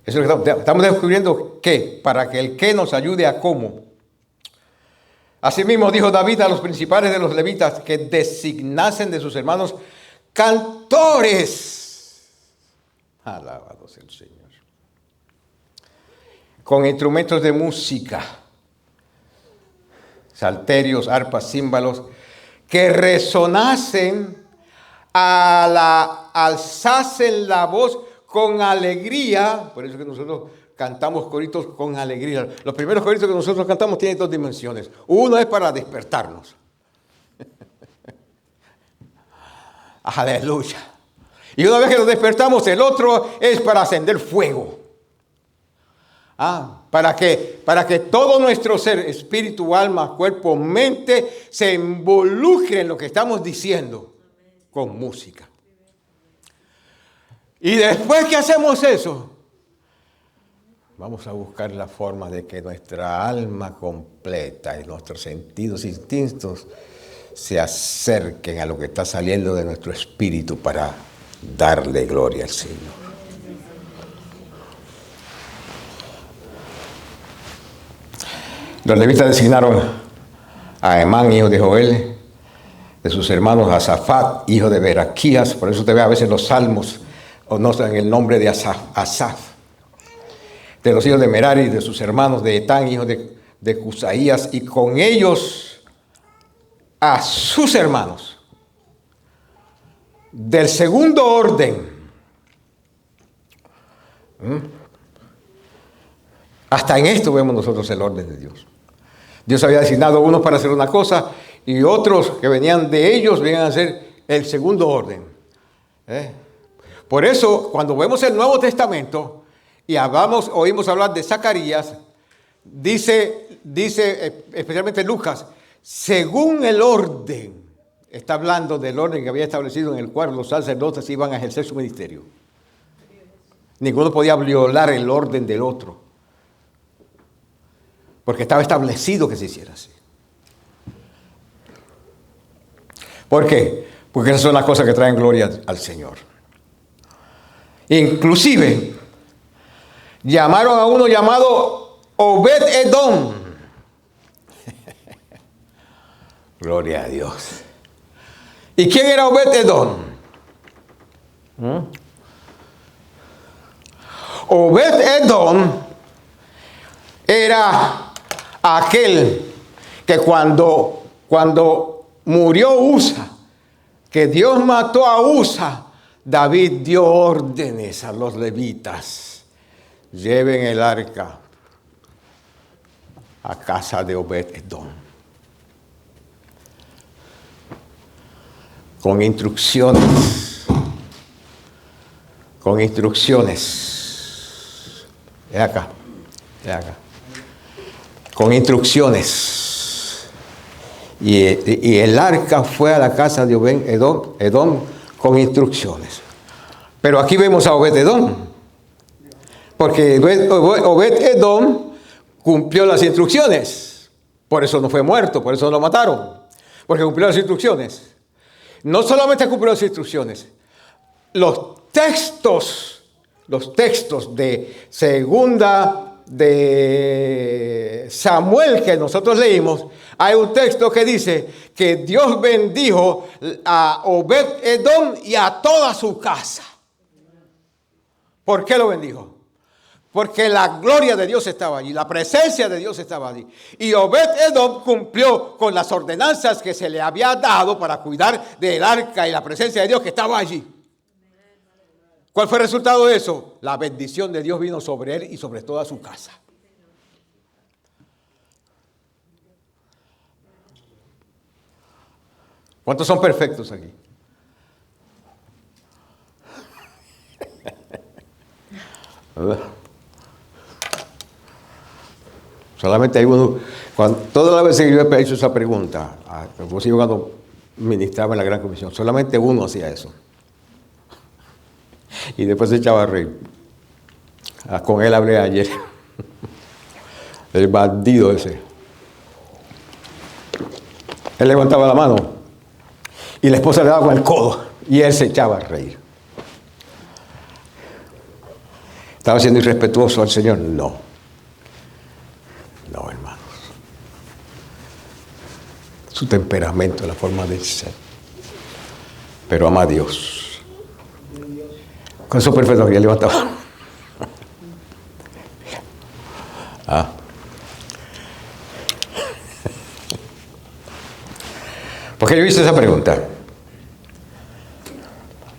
estamos descubriendo que, para que el qué nos ayude a cómo. Asimismo dijo David a los principales de los levitas que designasen de sus hermanos cantores. Alabado sea el Señor. Con instrumentos de música, salterios, arpas, címbalos, que resonasen alzasen la voz con alegría. Por eso que nosotros cantamos coritos con alegría. Los primeros coritos que nosotros cantamos tienen dos dimensiones. Uno es para despertarnos. Aleluya. Y una vez que nos despertamos, el otro es para ascender fuego. Para que todo nuestro ser, espíritu, alma, cuerpo, mente, se involucre en lo que estamos diciendo con música. Y después que hacemos eso, vamos a buscar la forma de que nuestra alma completa y nuestros sentidos e instintos se acerquen a lo que está saliendo de nuestro espíritu para darle gloria al Señor. Los levitas designaron a Emán, hijo de Joel, de sus hermanos a Asafat, hijo de Beraquías. Por eso te ve a veces los salmos o no en el nombre de Asaf. De los hijos de Merari, de sus hermanos de Etán, hijo de Cusaías, y con ellos a sus hermanos. Del segundo orden, hasta en esto vemos nosotros el orden de Dios. Dios había designado a unos para hacer una cosa y otros que venían de ellos venían a hacer el segundo orden. Por eso, cuando vemos el Nuevo Testamento y oímos hablar de Zacarías, dice especialmente Lucas, según el orden, está hablando del orden que había establecido en el cual los sacerdotes iban a ejercer su ministerio. Ninguno podía violar el orden del otro, porque estaba establecido que se hiciera así. ¿Por qué? Porque esas son las cosas que traen gloria al Señor. Inclusive, llamaron a uno llamado Obed-Edom. Gloria a Dios. ¿Y quién era Obed-Edom? Obed-Edom era aquel que cuando murió Usa, que Dios mató a Usa, David dio órdenes a los levitas: lleven el arca a casa de Obed-Edom, con instrucciones. Es acá. Con instrucciones. Y el arca fue a la casa de Obed-Edom con instrucciones. Pero aquí vemos a Obed-Edom, porque Obed-Edom cumplió las instrucciones. Por eso no fue muerto, por eso no lo mataron, porque cumplió las instrucciones. No solamente cumplió las instrucciones, los textos de segunda de Samuel que nosotros leímos, hay un texto que dice que Dios bendijo a Obed-Edom y a toda su casa. ¿Por qué lo bendijo? Porque la gloria de Dios estaba allí, la presencia de Dios estaba allí. Y Obed-Edom cumplió con las ordenanzas que se le había dado para cuidar del arca y la presencia de Dios que estaba allí. ¿Cuál fue el resultado de eso? La bendición de Dios vino sobre él y sobre toda su casa. ¿Cuántos son perfectos aquí? Solamente hay uno. Todas las veces que yo he hecho esa pregunta, inclusive cuando ministraba en la Gran Comisión, solamente uno hacía eso. Y después se echaba a reír. Con él hablé ayer. El bandido ese. Él levantaba la mano y la esposa le daba con el codo y él se echaba a reír. ¿Estaba siendo irrespetuoso al Señor? No, hermanos. Su temperamento, la forma de ser. pero ama a Dios. Con eso perfecto, ya levantaba. ¿Por qué yo hice esa pregunta?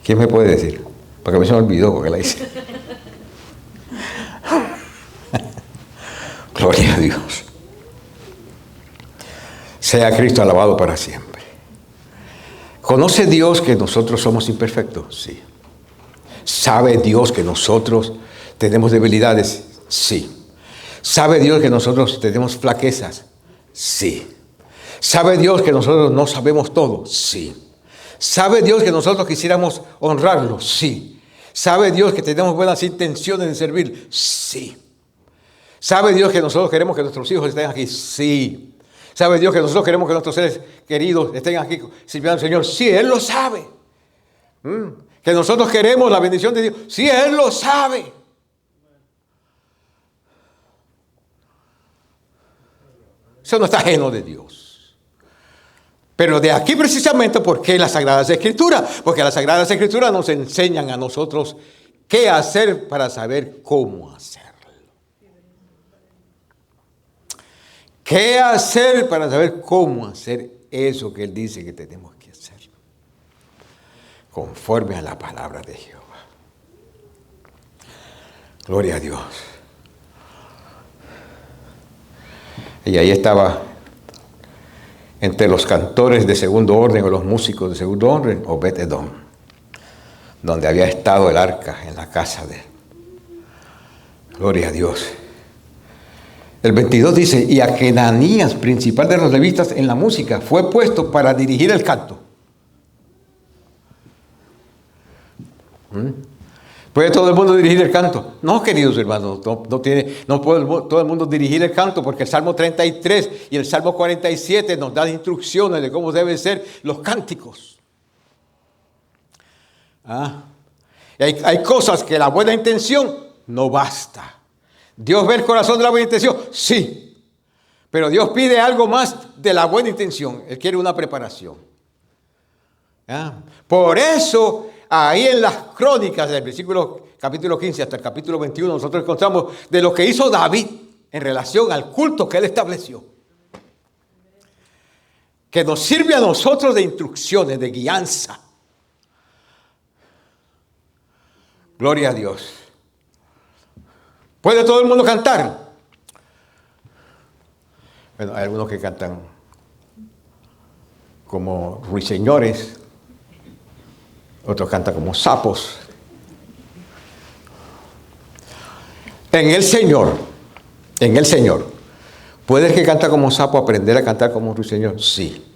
¿Quién me puede decir? Porque a mí se me olvidó porque la hice. Gloria a Dios. Sea Cristo alabado para siempre. ¿Conoce Dios que nosotros somos imperfectos? Sí. ¿Sabe Dios que nosotros tenemos debilidades? Sí. ¿Sabe Dios que nosotros tenemos flaquezas? Sí. ¿Sabe Dios que nosotros no sabemos todo? Sí. ¿Sabe Dios que nosotros quisiéramos honrarlo? Sí. ¿Sabe Dios que tenemos buenas intenciones de servir? Sí. ¿Sabe Dios que nosotros queremos que nuestros hijos estén aquí? Sí. ¿Sabe Dios que nosotros queremos que nuestros seres queridos estén aquí sirviendo al Señor? Sí, Él lo sabe. Que nosotros queremos la bendición de Dios. Sí, Él lo sabe. Eso no está ajeno de Dios. Pero de aquí precisamente, ¿por qué las Sagradas Escrituras? Porque las Sagradas Escrituras nos enseñan a nosotros qué hacer para saber cómo hacerlo. ¿Qué hacer para saber cómo hacer eso que Él dice que tenemos que hacer? Conforme a la palabra de Jehová. Gloria a Dios. Y ahí estaba, entre los cantores de segundo orden o los músicos de segundo orden, Obed-Edom, donde había estado el arca en la casa de él. Gloria a Dios. El 22 dice, y a Kenanías, principal de los levitas en la música, fue puesto para dirigir el canto. ¿Puede todo el mundo dirigir el canto? No, queridos hermanos, no puede todo el mundo dirigir el canto, porque el Salmo 33 y el Salmo 47 nos dan instrucciones de cómo deben ser los cánticos. Y hay cosas que la buena intención no basta. ¿Dios ve el corazón de la buena intención? Sí. Pero Dios pide algo más de la buena intención. Él quiere una preparación. Por eso, ahí en las crónicas del versículo capítulo 15 hasta el capítulo 21, nosotros encontramos de lo que hizo David en relación al culto que él estableció. Que nos sirve a nosotros de instrucciones, de guianza. Gloria a Dios. ¿Puede todo el mundo cantar? Bueno, hay algunos que cantan como ruiseñores, otros cantan como sapos. En el Señor, ¿puede el que canta como sapo aprender a cantar como un ruiseñor? Sí.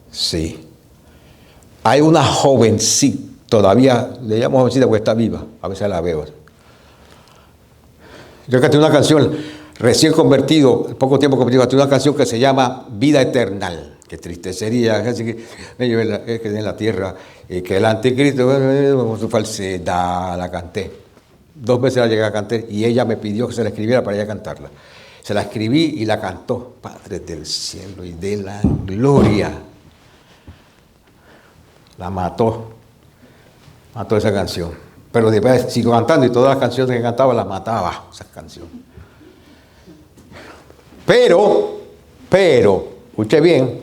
Sí. Hay una jovencita, todavía le llamo jovencita porque está viva, a veces la veo. Yo canté una canción, recién convertido, poco tiempo convertido, canté una canción que se llama Vida Eternal. Qué triste sería que en la tierra y que el anticristo con su falsedad la canté. 2 veces la llegué a cantar y ella me pidió que se la escribiera para ella cantarla. Se la escribí y la cantó. Padre del cielo y de la gloria. La mató esa canción. Pero después sigo cantando y todas las canciones que cantaba las mataba, esas canciones. Pero, escuche bien,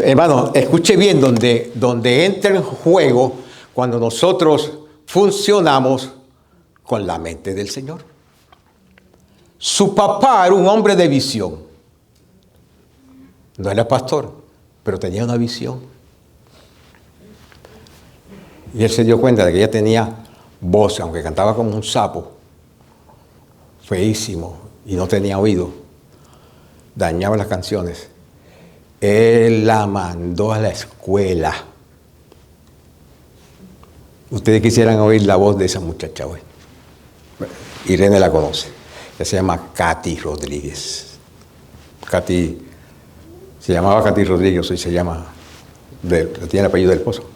hermano, escuche bien donde entra en juego cuando nosotros funcionamos con la mente del Señor. Su papá era un hombre de visión. No era pastor, pero tenía una visión. Y él se dio cuenta de que ella tenía voz, aunque cantaba como un sapo, feísimo, y no tenía oído, dañaba las canciones. Él la mandó a la escuela. Ustedes quisieran oír la voz de esa muchacha hoy. Irene la conoce. Ella se llama Katy Rodríguez. Katy, se llamaba Katy Rodríguez, hoy se llama, tiene el apellido del esposo,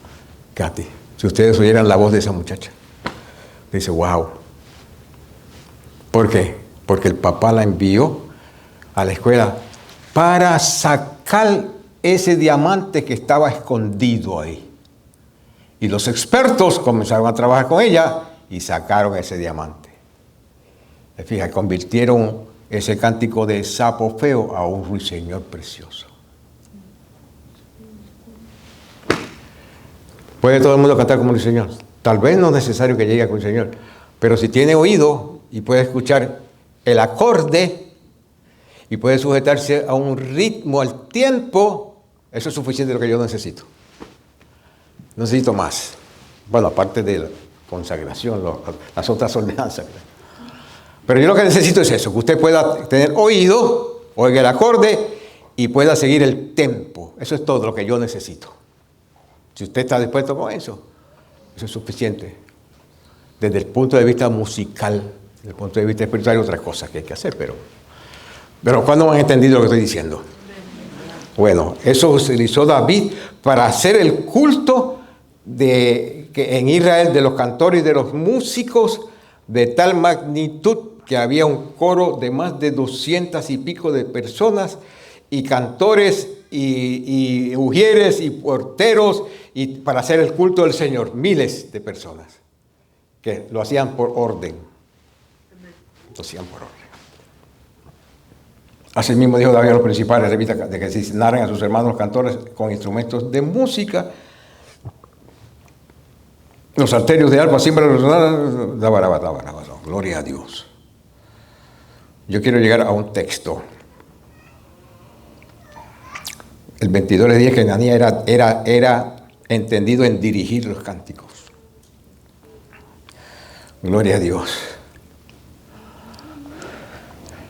Katy. Si ustedes oyeran la voz de esa muchacha, dice, wow. ¿Por qué? Porque el papá la envió a la escuela para sacar ese diamante que estaba escondido ahí. Y los expertos comenzaron a trabajar con ella y sacaron ese diamante. Fíjate, convirtieron ese cántico de sapo feo a un ruiseñor precioso. ¿Puede todo el mundo cantar como ruiseñor? Tal vez no es necesario que llegue a ruiseñor, pero si tiene oído y puede escuchar el acorde y puede sujetarse a un ritmo, al tiempo, eso es suficiente lo que yo necesito. No necesito más. Bueno, aparte de la consagración, las otras ordenanzas. Pero yo lo que necesito es eso, que usted pueda tener oído, oiga el acorde y pueda seguir el tempo. Eso es todo lo que yo necesito. Si usted está dispuesto con eso, eso es suficiente. Desde el punto de vista musical, desde el punto de vista espiritual hay otras cosas que hay que hacer, pero ¿cuándo han entendido lo que estoy diciendo? Bueno, eso utilizó David para hacer el culto en Israel de los cantores y de los músicos de tal magnitud que había un coro de más de 200 y pico de personas y cantores y ujieres y porteros y para hacer el culto del Señor, miles de personas que lo hacían por orden. Lo hacían por orden. Así mismo dijo David a los principales levitas de que se asignaran a sus hermanos los cantores con instrumentos de música, los salterios de arpa, símbolos, gloria a Dios. Yo quiero llegar a un texto. El 22 le dije que Ananías era entendido en dirigir los cánticos. Gloria a Dios.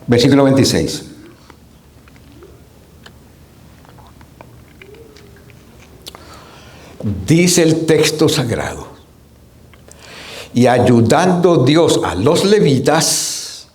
Versículo 26. Dice el texto sagrado, y ayudando Dios a los levitas.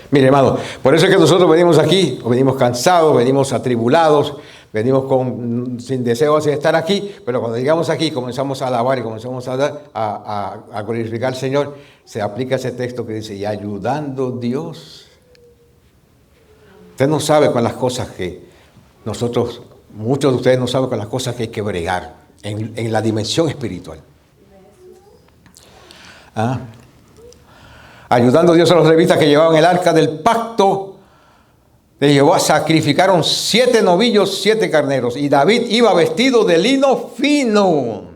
Mire, hermano, por eso es que nosotros venimos aquí, o venimos cansados, venimos atribulados, venimos sin deseo de estar aquí, pero cuando llegamos aquí comenzamos a alabar y comenzamos a glorificar al Señor, se aplica ese texto que dice, y ayudando Dios. Usted no sabe con las cosas que nosotros, muchos de ustedes no saben con las cosas que hay que bregar en la dimensión espiritual. Ayudando a Dios a los levitas que llevaban el arca del pacto de Jehová, sacrificaron 7 novillos, 7 carneros, y David iba vestido de lino fino.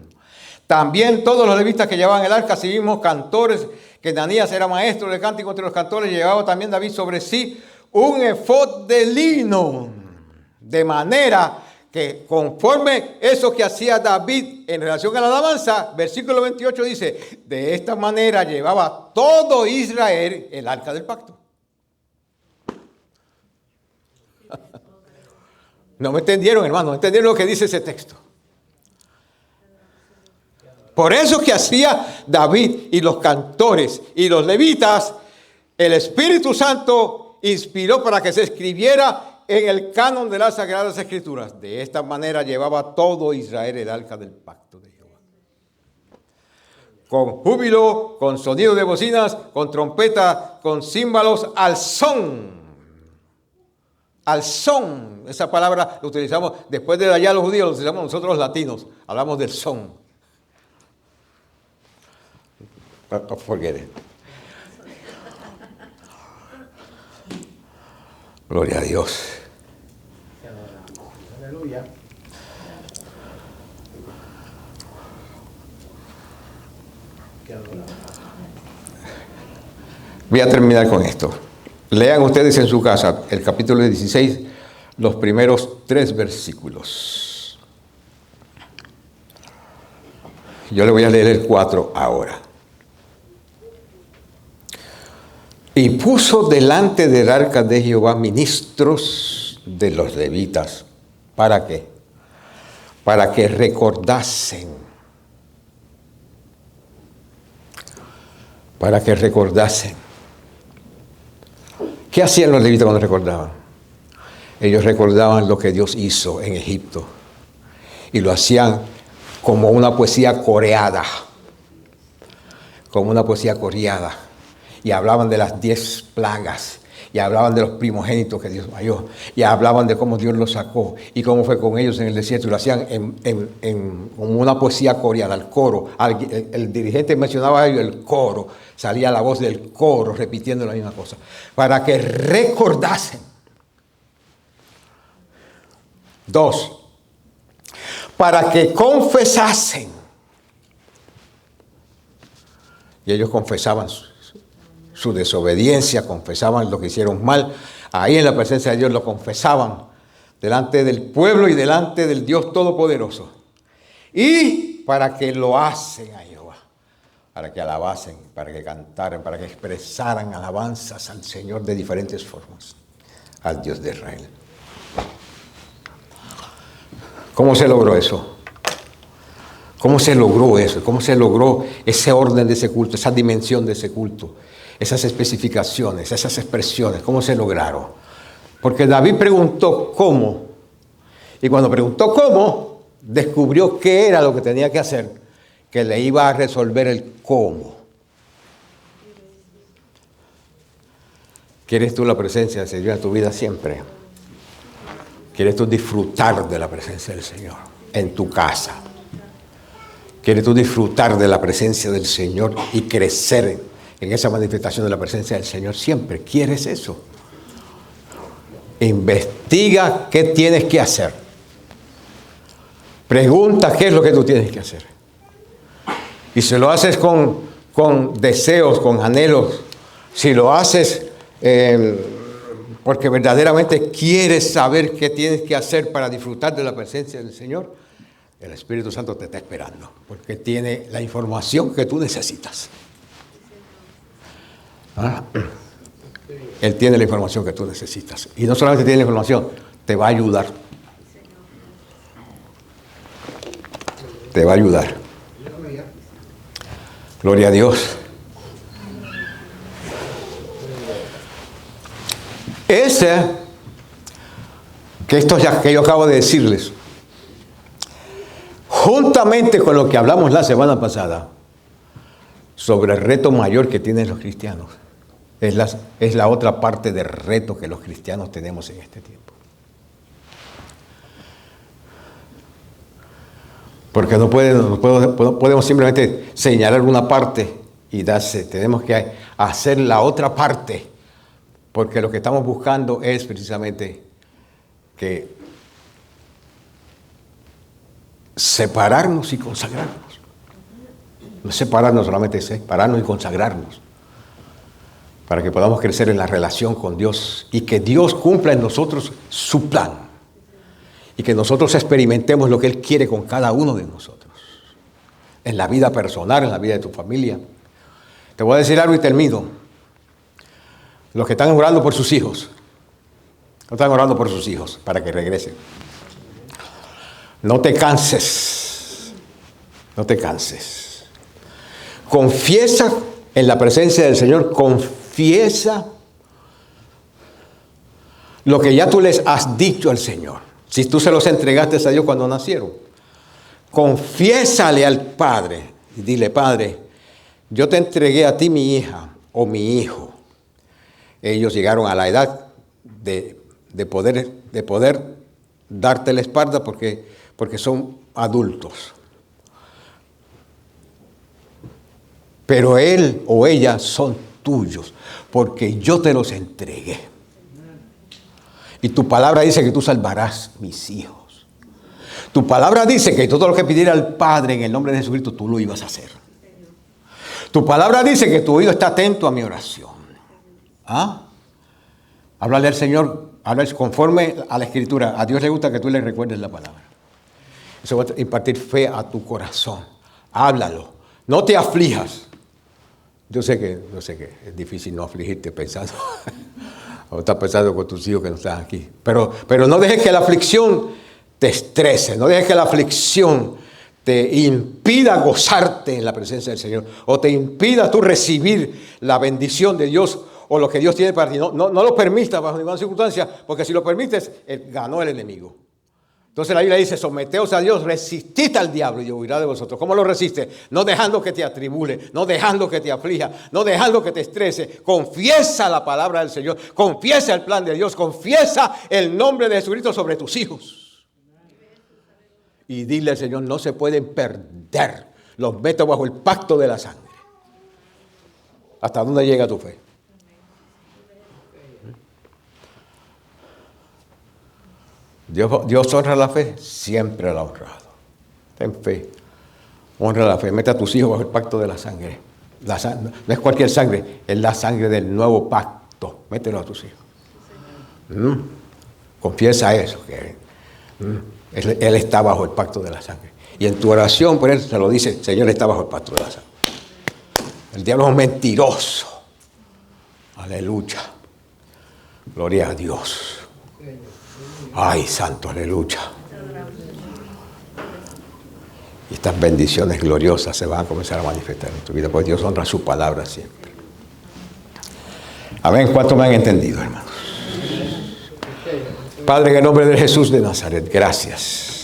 También todos los levitas que llevaban el arca, seguimos cantores, que Ananías era maestro de cántico entre los cantores, llevaba también David sobre sí un efod de lino, de manera que conforme eso que hacía David en relación a la alabanza, versículo 28 dice, de esta manera llevaba todo Israel el arca del pacto. No me entendieron, hermano, no entendieron lo que dice ese texto. Por eso que hacía David y los cantores y los levitas, el Espíritu Santo inspiró para que se escribiera en el canon de las Sagradas Escrituras. De esta manera llevaba todo Israel el arca del pacto de Jehová. Con júbilo, con sonido de bocinas, con trompeta, con címbalos, al son. Al son. Esa palabra la utilizamos, después de allá los judíos, la utilizamos nosotros los latinos. Hablamos del son. Forget it. Gloria a Dios. Aleluya. Voy a terminar con esto. Lean ustedes en su casa el capítulo 16, los primeros 3 versículos. Yo le voy a leer el 4 ahora. Y puso delante del arca de Jehová ministros de los levitas. ¿Para qué? Para que recordasen. Para que recordasen. ¿Qué hacían los levitas cuando recordaban? Ellos recordaban lo que Dios hizo en Egipto. Y lo hacían como una poesía coreada. Como una poesía coreada. Y hablaban de las 10 plagas. Y hablaban de los primogénitos que Dios dio. Y hablaban de cómo Dios los sacó. Y cómo fue con ellos en el desierto. Y lo hacían como una poesía coreana, el coro. El dirigente mencionaba el coro. Salía la voz del coro repitiendo la misma cosa. Para que recordasen. 2. Para que confesasen. Y ellos confesaban su desobediencia, confesaban lo que hicieron mal. Ahí en la presencia de Dios lo confesaban delante del pueblo y delante del Dios Todopoderoso. Y para que lo hacen a Jehová, para que alabasen, para que cantaran, para que expresaran alabanzas al Señor de diferentes formas, al Dios de Israel. ¿Cómo se logró eso? ¿Cómo se logró eso? ¿Cómo se logró ese orden de ese culto, esa dimensión de ese culto? Esas especificaciones, esas expresiones, ¿cómo se lograron? Porque David preguntó cómo. Y cuando preguntó cómo, descubrió qué era lo que tenía que hacer, que le iba a resolver el cómo. ¿Quieres tú la presencia del Señor en tu vida siempre? ¿Quieres tú disfrutar de la presencia del Señor en tu casa? ¿Quieres tú disfrutar de la presencia del Señor y crecer en esa manifestación de la presencia del Señor siempre? ¿Quieres eso? Investiga qué tienes que hacer. Pregunta qué es lo que tú tienes que hacer. Y si lo haces con deseos, con anhelos, si lo haces porque verdaderamente quieres saber qué tienes que hacer para disfrutar de la presencia del Señor, el Espíritu Santo te está esperando, porque tiene la información que tú necesitas. ¿Ah? Él tiene la información que tú necesitas. Y no solamente tiene la información, te va a ayudar. Te va a ayudar. Gloria a Dios. Esto ya que yo acabo de decirles, juntamente con lo que hablamos la semana pasada, sobre el reto mayor que tienen los cristianos, es la otra parte del reto que los cristianos tenemos en este tiempo. Porque no podemos simplemente señalar una parte y darse, tenemos que hacer la otra parte. Porque lo que estamos buscando es precisamente que separarnos y consagrarnos. No separarnos solamente, separarnos y consagrarnos. Para que podamos crecer en la relación con Dios y que Dios cumpla en nosotros su plan. Y que nosotros experimentemos lo que Él quiere con cada uno de nosotros. En la vida personal, en la vida de tu familia. Te voy a decir algo y termino. Los que están orando por sus hijos, no están orando por sus hijos para que regresen. No te canses, no te canses. Confiesa en la presencia del Señor, confiesa lo que ya tú les has dicho al Señor. Si tú se los entregaste a Dios cuando nacieron, confiésale al Padre y dile: Padre, yo te entregué a ti mi hija o mi hijo. Ellos llegaron a la edad de poder darte la espalda porque son adultos. Pero él o ella son tuyos, porque yo te los entregué. Y tu palabra dice que tú salvarás mis hijos. Tu palabra dice que todo lo que pidiera al Padre en el nombre de Jesucristo, tú lo ibas a hacer. Tu palabra dice que tu oído está atento a mi oración. ¿Ah? Háblale al Señor, háblale conforme a la Escritura. A Dios le gusta que tú le recuerdes la palabra. Eso va a impartir fe a tu corazón. Háblalo. No te aflijas. Yo sé que es difícil no afligirte pensando. O estás pensando con tus hijos que no están aquí. Pero no dejes que la aflicción te estrese. No dejes que la aflicción te impida gozarte en la presencia del Señor. O te impida tú recibir la bendición de Dios o lo que Dios tiene para ti. No lo permitas bajo ninguna circunstancia, porque si lo permites, ganó el enemigo. Entonces la Biblia dice, someteos a Dios, resistid al diablo y huirá de vosotros. ¿Cómo lo resiste? No dejando que te atribule, no dejando que te aflija, no dejando que te estrese. Confiesa la palabra del Señor, confiesa el plan de Dios, confiesa el nombre de Jesucristo sobre tus hijos. Y dile al Señor, no se pueden perder. Los meto bajo el pacto de la sangre. ¿Hasta dónde llega tu fe? Dios honra la fe, siempre la ha honrado. Ten fe, honra la fe, mete a tus hijos bajo el pacto de la sangre. No es cualquier sangre, es la sangre del nuevo pacto. Mételo a tus hijos. Confiesa eso, que él está bajo el pacto de la sangre. Y en tu oración, por eso se lo dice, el Señor está bajo el pacto de la sangre. El diablo es mentiroso. Aleluya. Gloria a Dios. Ay, santo, aleluya. Y estas bendiciones gloriosas se van a comenzar a manifestar en tu vida, porque Dios honra su palabra siempre. Amén. ¿Cuántos me han entendido, hermanos? Padre, en el nombre de Jesús de Nazaret, gracias.